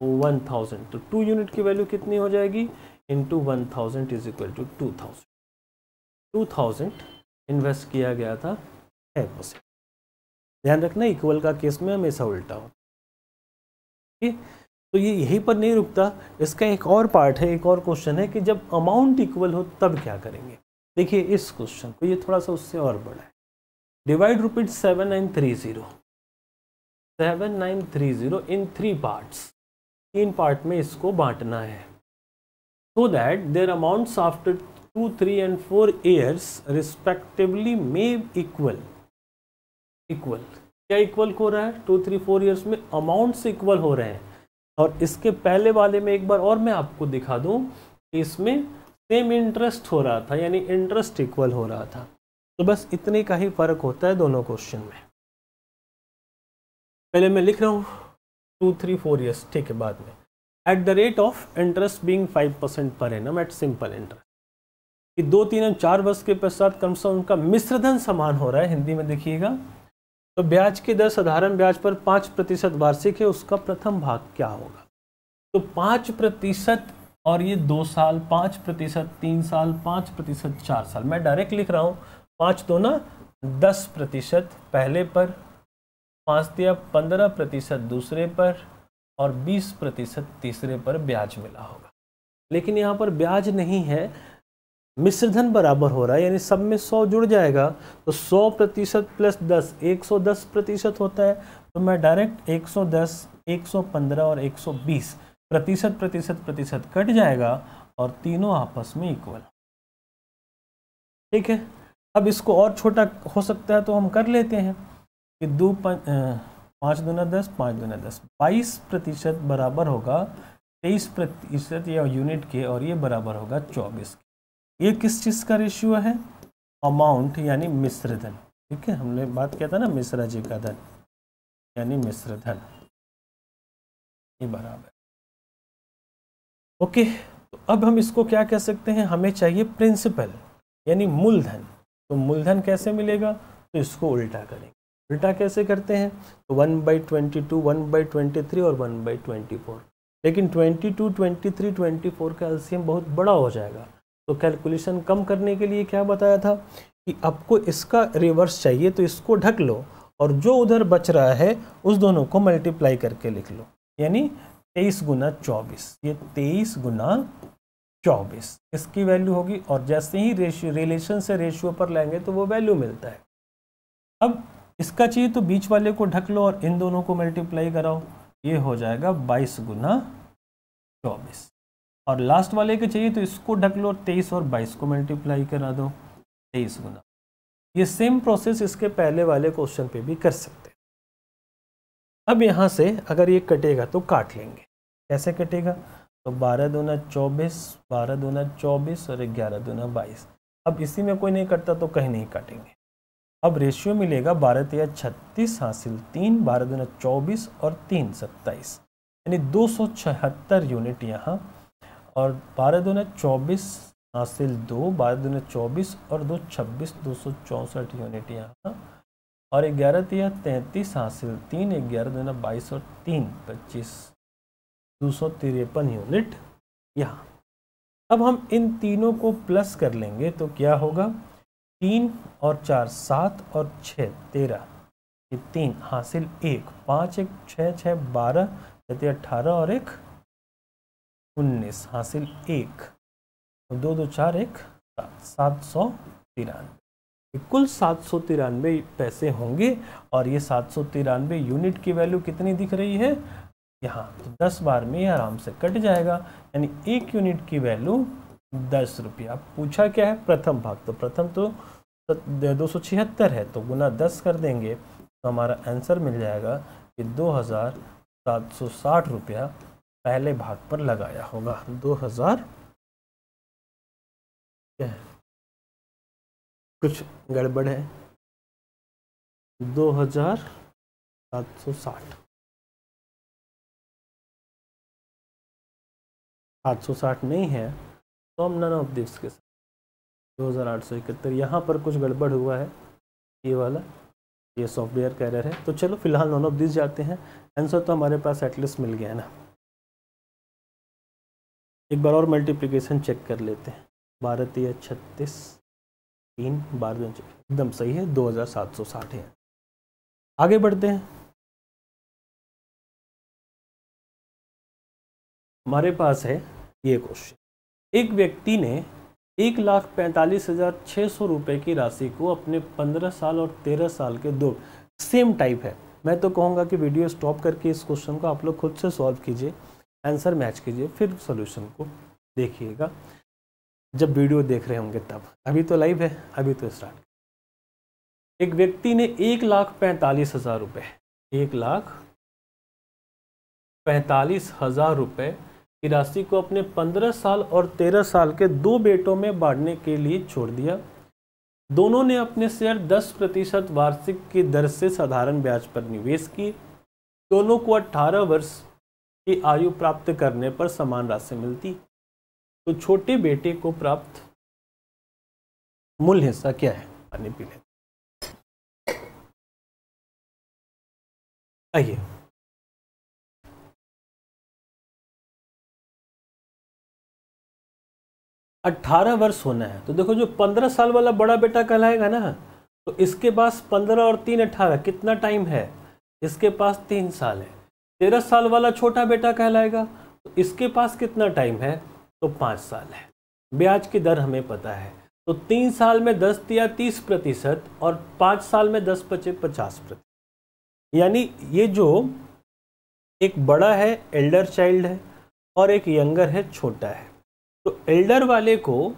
1000, तो 2 यूनिट की वैल्यू कितनी हो जाएगी into 1000 is equal to 2000 invest किया गया था 6%। ध्यान रखना इक्वल का केस में हमेशा उल्टा हो। ठीक, तो ये यहीं पर नहीं रुकता, इसका एक और पार्ट है, एक और क्वेश्चन है कि जब अमाउंट इक्वल हो तब क्या करेंगे। देखिए इस क्वेश्चन को, ये थोड़ा सा उससे और बड़ा है। Divide rupees 7930 in 3 parts, 3 part में इसको बांटना है, so that their amounts after 2 3 and 4 years respectively may equal. क्या इक्वल हो रहा है 2 3 4 ईयर्स में अमाउंट्स इक्वल हो रहे हैं। और इसके पहले वाले में एक बार और मैं आपको दिखा दूं, इसमें सेम इंटरेस्ट हो रहा था, यानी इंटरेस्ट इक्वल हो रहा था। तो बस इतने का ही फर्क होता है दोनों क्वेश्चन में। पहले मैं लिख रहा हूँ 2 3 4 ईयर्स, ठीक है, बाद में eight the rate of interest being 5% per annum eight simple interest, कि 2 3 और 4 वर्ष के पश्चात कम से कम उनका मिश्रधन समान हो रहा है। हिंदी में देखिएगा तो ब्याज की दर साधारण ब्याज पर 5% वार्षिक है, उसका प्रथम भाग क्या होगा। तो 5% और ये 2 साल, 5% 3 साल, 5% 4 साल। मैं डायरेक्ट लिख रहा हूँ 5 2 ना 10% पहले पर, 5 दिया 15% दूसरे पर, और 20% तीसरे पर ब्याज मिला होगा। लेकिन यहाँ पर ब्याज नहीं है, मिश्रधन बराबर हो रहा है, यानी सब में 100 जुड़ जाएगा, तो 100% प्लस 10 110% होता है। तो मैं डायरेक्ट 110 115 और 120 प्रतिशत कट जाएगा और तीनों आपस में इक्वल। ठीक है, अब इसको और छोटा हो सकता है तो हम कर लेते हैं कि 5 दूना 10 5 दूना 10, 22% बराबर होगा 23% या यूनिट के, और ये बराबर होगा 24। ये किस चीज़ का रेशियो है, अमाउंट यानी मिश्रधन। ठीक है, हमने बात किया था ना मिश्रा जी का धन, यानी मिश्रधन, ये बराबर। ओके, तो अब हम इसको क्या कह सकते हैं, हमें चाहिए प्रिंसिपल यानी मूलधन। तो मूलधन कैसे मिलेगा, तो इसको उल्टा करेंगे। उल्टा कैसे करते हैं, तो 1/22 1/23 और 1/24। लेकिन 22 23 24 का एलसीएम बहुत बड़ा हो जाएगा, तो कैलकुलेशन कम करने के लिए क्या बताया था कि आपको इसका रिवर्स चाहिए, तो इसको ढक लो और जो उधर बच रहा है उस दोनों को मल्टीप्लाई करके लिख लो, यानी 23 गुना 24, ये 23 गुना 24 इसकी वैल्यू होगी। और जैसे ही रेशियो रिलेशन से रेशियो पर लाएंगे तो वो वैल्यू मिलता है। अब इसका चाहिए तो बीच वाले को ढक लो और इन दोनों को मल्टीप्लाई कराओ, ये हो जाएगा 22 गुना 24। और लास्ट वाले के चाहिए तो इसको ढक लो, 23 और 22 को मल्टीप्लाई करा दो, 23 गुना। ये सेम प्रोसेस इसके पहले वाले क्वेश्चन पे भी कर सकते हैं। अब यहाँ से अगर ये कटेगा तो काट लेंगे। कैसे कटेगा? तो 12 दूना 24, 12 दूना 24 और 11 दूना 22। अब इसी में कोई नहीं कटता तो कहीं नहीं काटेंगे। अब रेशियो मिलेगा 12 तिया 36 हासिल 3, 12 दूना 24 और 3 27, यानी 276 यूनिट यहाँ। और 12 दूना 24 हासिल 2, 12 दूना 24 और 2 26, 264 यूनिट यहाँ। और 11 तिया 33 हासिल 3, 11 दूना 22 और 3 25, 253 यूनिट यहाँ। अब हम इन तीनों को प्लस कर लेंगे तो क्या होगा? 3 और 4 7 और 6 13, ये 3 हासिल 1, 5 1 6 6 12, 18 और 1 19 हासिल 1, 2 2 4 1 793। कुल 793 पैसे होंगे। और ये 793 यूनिट की वैल्यू कितनी दिख रही है यहाँ? तो 10 बार में आराम से कट जाएगा, यानी 1 यूनिट की वैल्यू 10 रुपया। पूछा क्या है? प्रथम भाग। तो प्रथम तो 276 है, तो गुना 10 कर देंगे तो हमारा आंसर मिल जाएगा कि 2760 रुपया पहले भाग पर लगाया होगा। 2000 क्या है? कुछ गड़बड़ है। 2760 760 नहीं है तो हम नन ऑफ दिस के साथ 2871, यहाँ पर कुछ गड़बड़ हुआ है। ये वाला ये सॉफ्टवेयर का एरर है। तो चलो फिलहाल नन ऑफ दिस जाते हैं। आंसर तो हमारे पास एटलीस्ट मिल गया है ना। एक बार और मल्टीप्लिकेशन चेक कर लेते हैं। 12 तिया 36, 3 12 एकदम सही है, 2760 है। आगे बढ़ते हैं। हमारे पास है ये क्वेश्चन। एक व्यक्ति ने 1,45,600 रुपये की राशि को अपने 15 साल और 13 साल के दो सेम टाइप है। मैं तो कहूँगा कि वीडियो स्टॉप करके इस क्वेश्चन को आप लोग खुद से सॉल्व कीजिए, आंसर मैच कीजिए, फिर सॉल्यूशन को देखिएगा जब वीडियो देख रहे होंगे तब। अभी तो लाइव है, अभी तो स्टार्ट। एक व्यक्ति ने 1,45,000 रुपये 1,45,000 रुपये की राशि को अपने 15 साल और 13 साल के दो बेटों में बांटने के लिए छोड़ दिया। दोनों ने अपने शेयर 10% वार्षिक की दर से साधारण ब्याज पर निवेश की। दोनों को 18 वर्ष की आयु प्राप्त करने पर समान राशि मिलती। तो छोटे बेटे को प्राप्त मूल हिस्सा क्या है? पानी पी लें। आइए, अट्ठारह वर्ष होना है। तो देखो जो 15 साल वाला बड़ा बेटा कहलाएगा ना, तो इसके पास 15 और 3 18, कितना टाइम है? इसके पास 3 साल है। 13 साल वाला छोटा बेटा कहलाएगा, तो इसके पास कितना टाइम है? तो 5 साल है। ब्याज की दर हमें पता है, तो 3 साल में 10 दिया 30% और 5 साल में 10 बचे 50%। यानी ये जो एक बड़ा है एल्डर चाइल्ड है और एक यंगर है छोटा है। तो एल्डर वाले को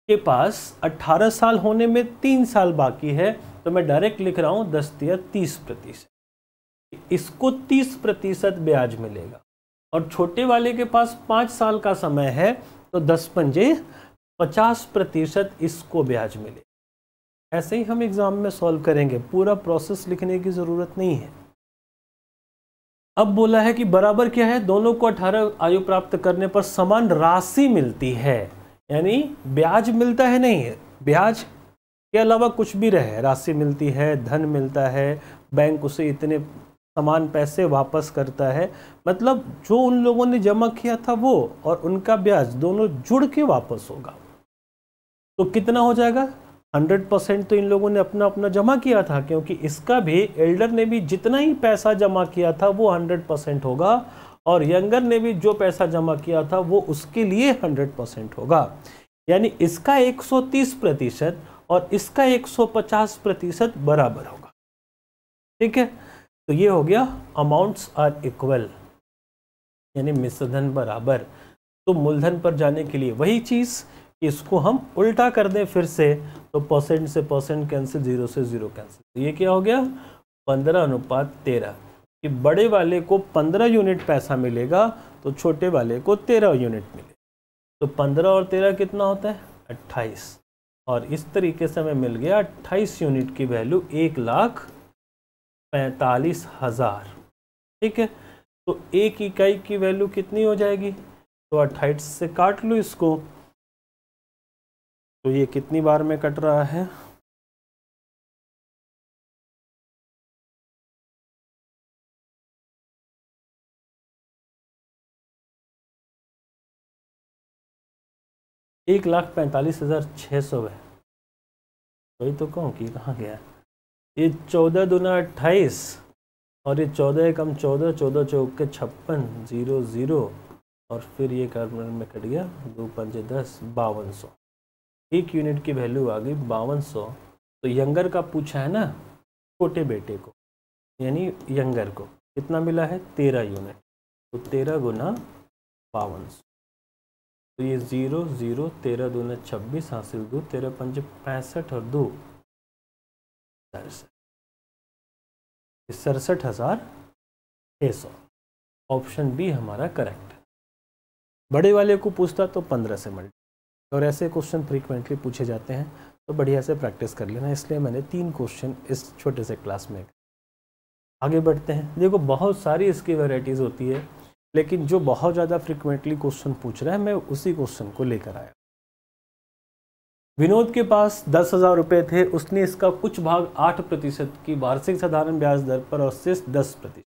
के पास 18 साल होने में 3 साल बाकी है, तो मैं डायरेक्ट लिख रहा हूँ 10 दिया 30%। इसको 30% ब्याज मिलेगा। और छोटे वाले के पास 5 साल का समय है, तो 10 पंजे 50% इसको ब्याज मिलेगा। ऐसे ही हम एग्जाम में सॉल्व करेंगे, पूरा प्रोसेस लिखने की ज़रूरत नहीं है। अब बोला है कि बराबर क्या है? दोनों को 18 आयु प्राप्त करने पर समान राशि मिलती है, यानी ब्याज मिलता है नहीं है, ब्याज के अलावा कुछ भी रहे, राशि मिलती है, धन मिलता है, बैंक उसे इतने समान पैसे वापस करता है। मतलब जो उन लोगों ने जमा किया था वो और उनका ब्याज दोनों जुड़ के वापस होगा। तो कितना हो जाएगा? 100% तो इन लोगों ने अपना अपना जमा किया था, क्योंकि इसका भी एल्डर ने भी जितना ही पैसा जमा किया था वो 100% होगा, और यंगर ने भी जो पैसा जमा किया था वो उसके लिए 100% होगा। यानी इसका 130% और इसका 150% बराबर होगा। ठीक है, तो ये हो गया अमाउंट्स आर इक्वल, यानी मिश्रधन बराबर। तो मूलधन पर जाने के लिए वही चीज़, इसको हम उल्टा कर दें फिर से, तो परसेंट से परसेंट कैंसिल, 0 से 0 कैंसिल। तो ये क्या हो गया? 15:13। कि बड़े वाले को 15 यूनिट पैसा मिलेगा तो छोटे वाले को 13 यूनिट मिलेगा। तो 15 और 13 कितना होता है? 28। और इस तरीके से हमें मिल गया 28 यूनिट की वैल्यू 1,45,000। ठीक है, तो एक इकाई की वैल्यू कितनी हो जाएगी? तो 28 से काट लो इसको, तो ये कितनी बार में कट रहा है? एक 1,45,600 है। वही तो कहूँ कि कहाँ गया ये? 14 दूना 28 और ये 14 एकम 14, 14 चौक के 56, 0 0 और फिर ये कार्बन में कट गया, 2 पंजे 10, 5200। एक यूनिट की वैल्यू आ गई 5200। तो यंगर का पूछा है ना, छोटे बेटे को यानी यंगर को कितना मिला है? 13 यूनिट। तो 13 गुना 5200, तो ये 0 0, 13 दूना 26 हासिल 2, 13 पंजे 65 और 2 67,600। ऑप्शन बी हमारा करेक्ट है। बड़े वाले को पूछता तो 15 से मल्टी, और ऐसे क्वेश्चन फ्रीक्वेंटली पूछे जाते हैं तो बढ़िया से प्रैक्टिस कर लेना। इसलिए मैंने 3 क्वेश्चन इस छोटे से क्लास में। आगे बढ़ते हैं। देखो बहुत सारी इसकी वैरायटीज़ होती है, लेकिन जो बहुत ज़्यादा फ्रीक्वेंटली क्वेश्चन पूछ रहा है मैं उसी क्वेश्चन को लेकर आया। विनोद के पास 10,000 रुपये थे, उसने इसका कुछ भाग 8% की वार्षिक साधारण ब्याज दर पर और शेष 10%।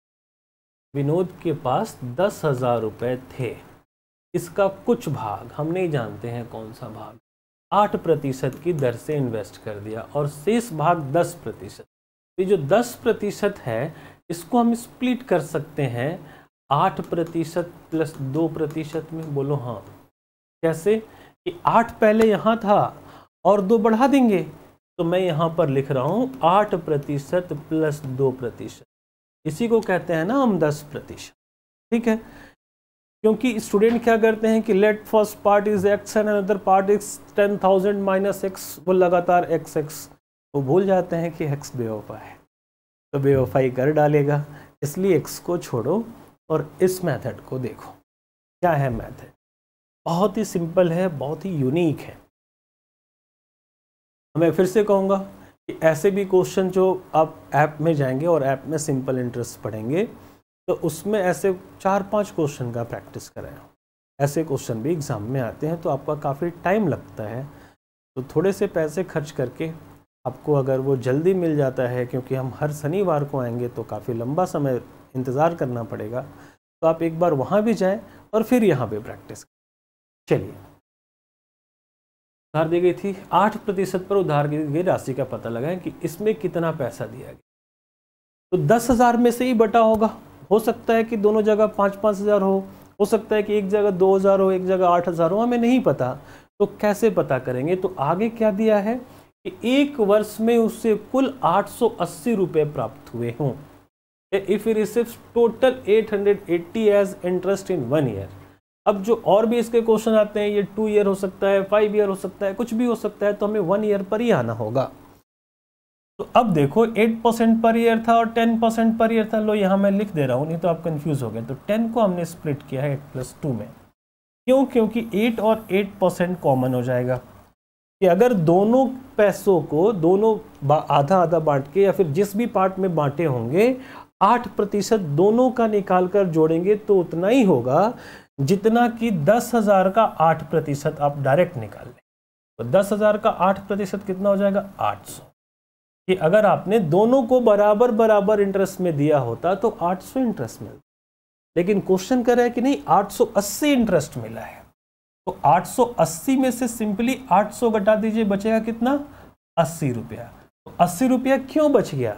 विनोद के पास 10,000 रुपये थे, इसका कुछ भाग हम नहीं जानते हैं कौन सा भाग, 8% की दर से इन्वेस्ट कर दिया और शेष भाग 10%। ये जो 10% है इसको हम स्प्लिट कर सकते हैं 8% प्लस 2% में। बोलो हाँ, कैसे? कि 8 पहले यहाँ था और 2 बढ़ा देंगे, तो मैं यहाँ पर लिख रहा हूँ 8% प्लस 2%। इसी को कहते हैं ना हम 10%। ठीक है, क्योंकि स्टूडेंट क्या करते हैं कि let first part is x and another part is 10,000 minus x, वो लगातार x वो भूल जाते हैं कि x बेवफा है, तो बेवफाई कर डालेगा। इसलिए x को छोड़ो और इस मेथड को देखो। क्या है मेथड? बहुत ही सिंपल है, बहुत ही यूनिक है। मैं फिर से कहूँगा कि ऐसे भी क्वेश्चन जो आप ऐप में जाएंगे और ऐप में सिंपल इंटरेस्ट पढ़ेंगे तो उसमें ऐसे 4-5 क्वेश्चन का प्रैक्टिस करें। ऐसे क्वेश्चन भी एग्ज़ाम में आते हैं तो आपका काफ़ी टाइम लगता है, तो थोड़े से पैसे खर्च करके आपको अगर वो जल्दी मिल जाता है, क्योंकि हम हर शनिवार को आएंगे तो काफ़ी लंबा समय इंतज़ार करना पड़ेगा, तो आप एक बार वहाँ भी जाएं और फिर यहाँ पे प्रैक्टिस करें। चलिए, उधार दी गई थी 8% पर उधार दी गई राशि का पता लगाएं कि इसमें कितना पैसा दिया गया। तो 10,000 में से ही बटा होगा। हो सकता है कि दोनों जगह 5-5 हज़ार हो सकता है कि एक जगह 2,000 हो, एक जगह 8,000 हो, हमें नहीं पता। तो कैसे पता करेंगे? तो आगे क्या दिया है कि एक वर्ष में उससे कुल 880 रुपये प्राप्त हुए हों। If he receives total 880 as interest in 1 year. अब जो और भी इसके क्वेश्चन आते हैं, ये 2 ईयर हो सकता है, 5 ईयर हो सकता है, कुछ भी हो सकता है, तो हमें 1 ईयर पर ही आना होगा। तो अब देखो 8% पर ईयर था और 10% पर ईयर था। लो यहाँ मैं लिख दे रहा हूँ, नहीं तो आप कंफ्यूज हो गए। तो 10 को हमने स्प्लिट किया है 8+2 में। क्यों? क्योंकि 8 और 8% कॉमन हो जाएगा कि अगर दोनों पैसों को दोनों आधा आधा बांट के या फिर जिस भी पार्ट में बांटे होंगे 8% दोनों का निकाल कर जोड़ेंगे तो उतना ही होगा जितना कि 10,000 का 8% आप डायरेक्ट निकाल लें। तो 10,000 का 8% कितना हो जाएगा? 800। कि अगर आपने दोनों को बराबर बराबर इंटरेस्ट में दिया होता तो 800 इंटरेस्ट मिलता, लेकिन क्वेश्चन कर रहा है कि नहीं 880 इंटरेस्ट मिला है। तो 880 में से सिंपली 800 घटा दीजिए, बचेगा कितना? 80 रुपया। तो 80 रुपया क्यों बच गया?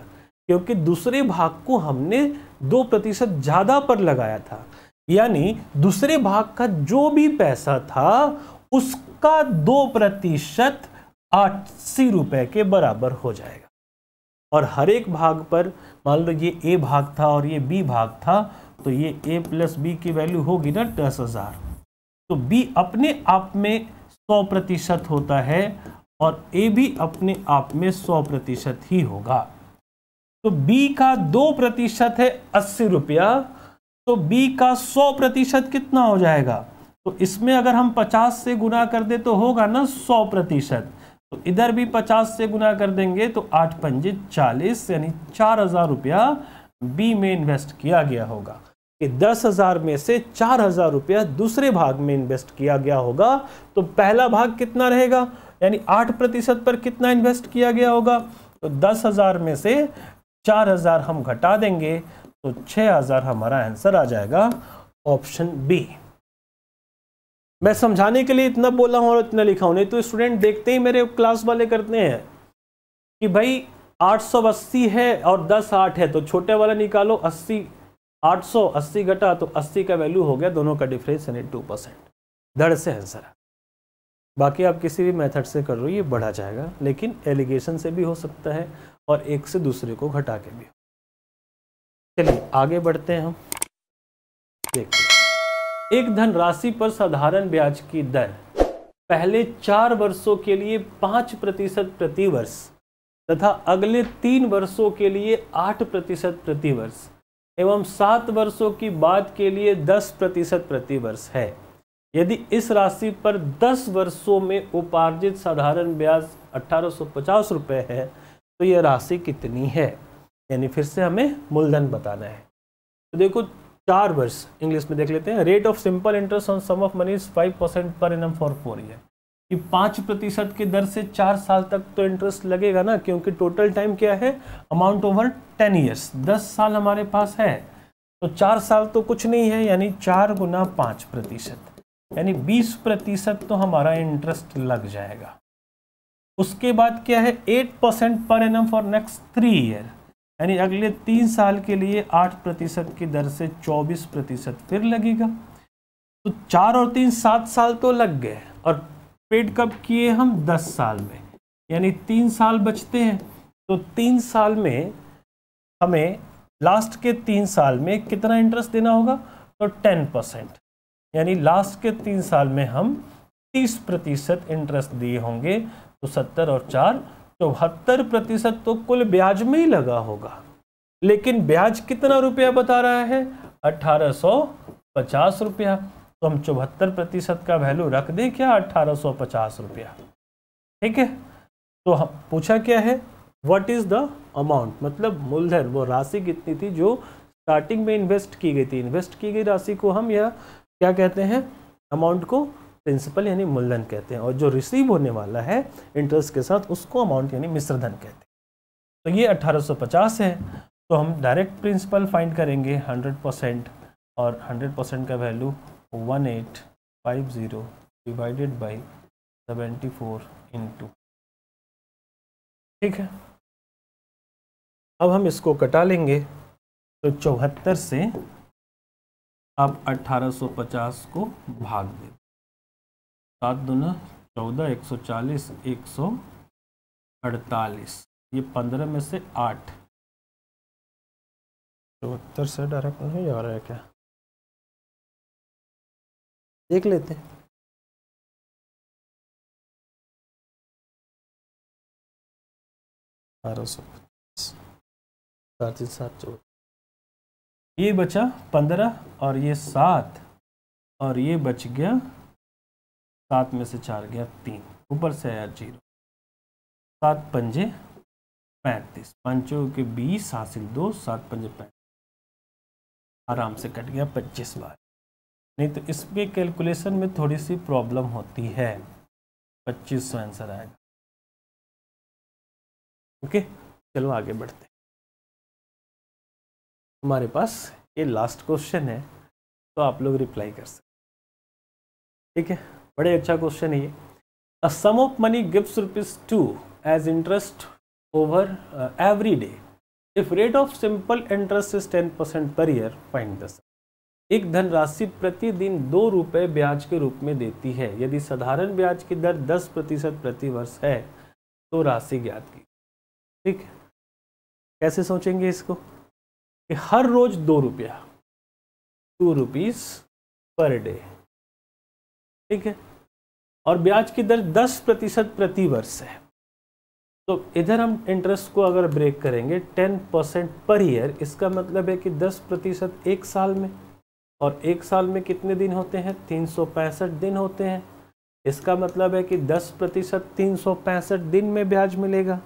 क्योंकि दूसरे भाग को हमने 2% ज़्यादा पर लगाया था, यानी दूसरे भाग का जो भी पैसा था उसका 2% 80 रुपये के बराबर हो जाएगा। और हर एक भाग पर मान लो ये ए भाग था और ये बी भाग था, तो ये ए प्लस बी की वैल्यू होगी ना 10,000। तो बी अपने आप में 100% होता है और ए भी अपने आप में 100% ही होगा। तो बी का 2% है 80 रुपया, तो बी का 100% कितना हो जाएगा? तो इसमें अगर हम 50 से गुना कर दे तो होगा ना 100%। तो इधर भी 50 से गुना कर देंगे तो 8 पंजे 40, यानी 4000 रुपया बी में इन्वेस्ट किया गया होगा। कि 10,000 में से 4000 रुपया दूसरे भाग में इन्वेस्ट किया गया होगा। तो पहला भाग कितना रहेगा, यानी 8% पर कितना इन्वेस्ट किया गया होगा? तो 10,000 में से 4000 हम घटा देंगे तो 6000 हमारा आंसर आ जाएगा, ऑप्शन बी। मैं समझाने के लिए इतना बोला हूं और इतना लिखा हूं, नहीं तो स्टूडेंट देखते ही मेरे क्लास वाले करते हैं कि भाई 880 है और 10 8 है, तो छोटे वाला निकालो 80, 880 घटा तो 80 का वैल्यू हो गया, दोनों का डिफरेंस यानी 2%। धड़ से आंसर है। बाकी आप किसी भी मेथड से कर रहे हो ये बढ़ा जाएगा, लेकिन एलिगेशन से भी हो सकता है और एक से दूसरे को घटा के भी। चलिए आगे बढ़ते हैं हम। देखते हैं, एक धनराशि पर साधारण ब्याज की दर पहले 4 वर्षों के लिए 5% प्रति वर्ष तथा अगले 3 वर्षों के लिए 8% प्रति वर्ष एवं 7 वर्षों की बाद के लिए 10% प्रति वर्ष है। यदि इस राशि पर 10 वर्षों में उपार्जित साधारण ब्याज 1850 रुपये है तो यह राशि कितनी है? यानी फिर से हमें मूलधन बताना है। तो देखो 4 वर्ष, इंग्लिश में देख लेते हैं। Rate of simple interest on sum of money is 5% per annum for 4 year. कि 5% की दर से 4 साल तक तो इंटरेस्ट लगेगा ना, क्योंकि टोटल टाइम क्या है, अमाउंट ओवर 10 ईयर्स, 10 साल हमारे पास है। तो 4 साल तो कुछ नहीं है, यानी 4 गुना 5%, यानी 20% तो हमारा इंटरेस्ट लग जाएगा। उसके बाद क्या है, 8% per annum for next 3 year, यानी अगले 3 साल के लिए 8% की दर से 24% फिर लगेगा। तो 4 और 3 7 साल तो लग गए, और पेड कब किए हम, 10 साल में, यानी 3 साल बचते हैं। तो 3 साल में हमें लास्ट के 3 साल में कितना इंटरेस्ट देना होगा, तो 10%, यानी लास्ट के 3 साल में हम 30% इंटरेस्ट दिए होंगे। तो 70 और 4 74% तो कुल ब्याज में ही लगा होगा। लेकिन ब्याज कितना रुपया बता रहा है, 1850 रुपया। तो हम 74% का वैल्यू रख दें क्या, 1850 रुपया। ठीक है, तो हम पूछा क्या है, व्हाट इज द अमाउंट, मतलब मूलधन, वो राशि कितनी थी जो स्टार्टिंग में इन्वेस्ट की गई थी। इन्वेस्ट की गई राशि को हम या क्या कहते हैं, अमाउंट को प्रिंसिपल यानी मूलधन कहते हैं, और जो रिसीव होने वाला है इंटरेस्ट के साथ उसको अमाउंट यानी मिश्रधन कहते हैं। तो ये 1850 है, तो हम डायरेक्ट प्रिंसिपल फाइंड करेंगे 100%, और 100% का वैल्यू 1850 डिवाइडेड बाई 74 इंटू। ठीक है, अब हम इसको कटा लेंगे। तो 74 से आप 1850 को भाग दें, 7 दूना 14, 140, 148, ये 15 में से 8। 74 से डायरेक्ट नहीं जा रहा है क्या, देख लेते हैं। ये बचा 15 और ये 7 और ये बच गया 7 में से 4 गया 3, ऊपर से आया 0। 7 पंजे 35, पंचों के 20 हासिल 2, 7 पंजे 35, आराम से कट गया 25 बार। नहीं तो इसके कैलकुलेशन में थोड़ी सी प्रॉब्लम होती है, 2500 आंसर आएगा। ओके, चलो आगे बढ़ते हैं। हमारे पास ये लास्ट क्वेश्चन है, तो आप लोग रिप्लाई कर सकते। ठीक है, बड़े अच्छा क्वेश्चन है ये। A sum of money gives ₹2 as interest over every day if rate of simple interest is 10% per year, find the सम। एक धनराशि प्रतिदिन 2 रुपये ब्याज के रूप में देती है। यदि साधारण ब्याज की दर 10% प्रति वर्ष है तो राशि ज्ञात की। ठीक, कैसे सोचेंगे इसको, कि हर रोज 2 रुपया, 2 रुपीज पर डे। ठीक है, और ब्याज की दर 10% प्रति वर्ष है। तो इधर हम इंटरेस्ट को अगर ब्रेक करेंगे 10% पर ईयर, इसका मतलब है कि 10% एक साल में, और एक साल में कितने दिन होते हैं? 365 दिन होते हैं। इसका मतलब है कि 10% 365 दिन में ब्याज मिलेगा।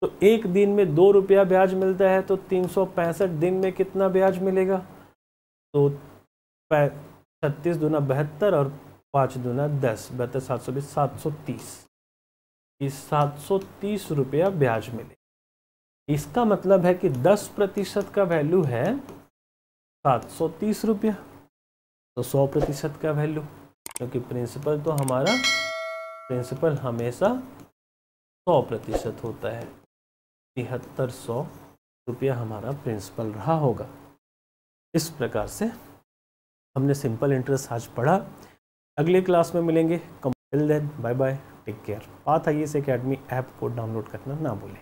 तो एक दिन में 2 रुपया ब्याज मिलता है, तो 365 दिन में कितना ब्याज मिलेगा? तो 36 दूना 72 और 5 दूना 10, 72 720 730, 730 रुपया ब्याज मिले। इसका मतलब है कि 10% का वैल्यू है 730 रुपया, तो 100% का वैल्यू, क्योंकि प्रिंसिपल तो हमारा प्रिंसिपल हमेशा 100% होता है। 7300 रुपया हमारा प्रिंसिपल रहा होगा। इस प्रकार से हमने सिंपल इंटरेस्ट आज पढ़ा। अगले क्लास में मिलेंगे। Till then bye bye, take care. Path IAS academy app को डाउनलोड करना ना भूलें।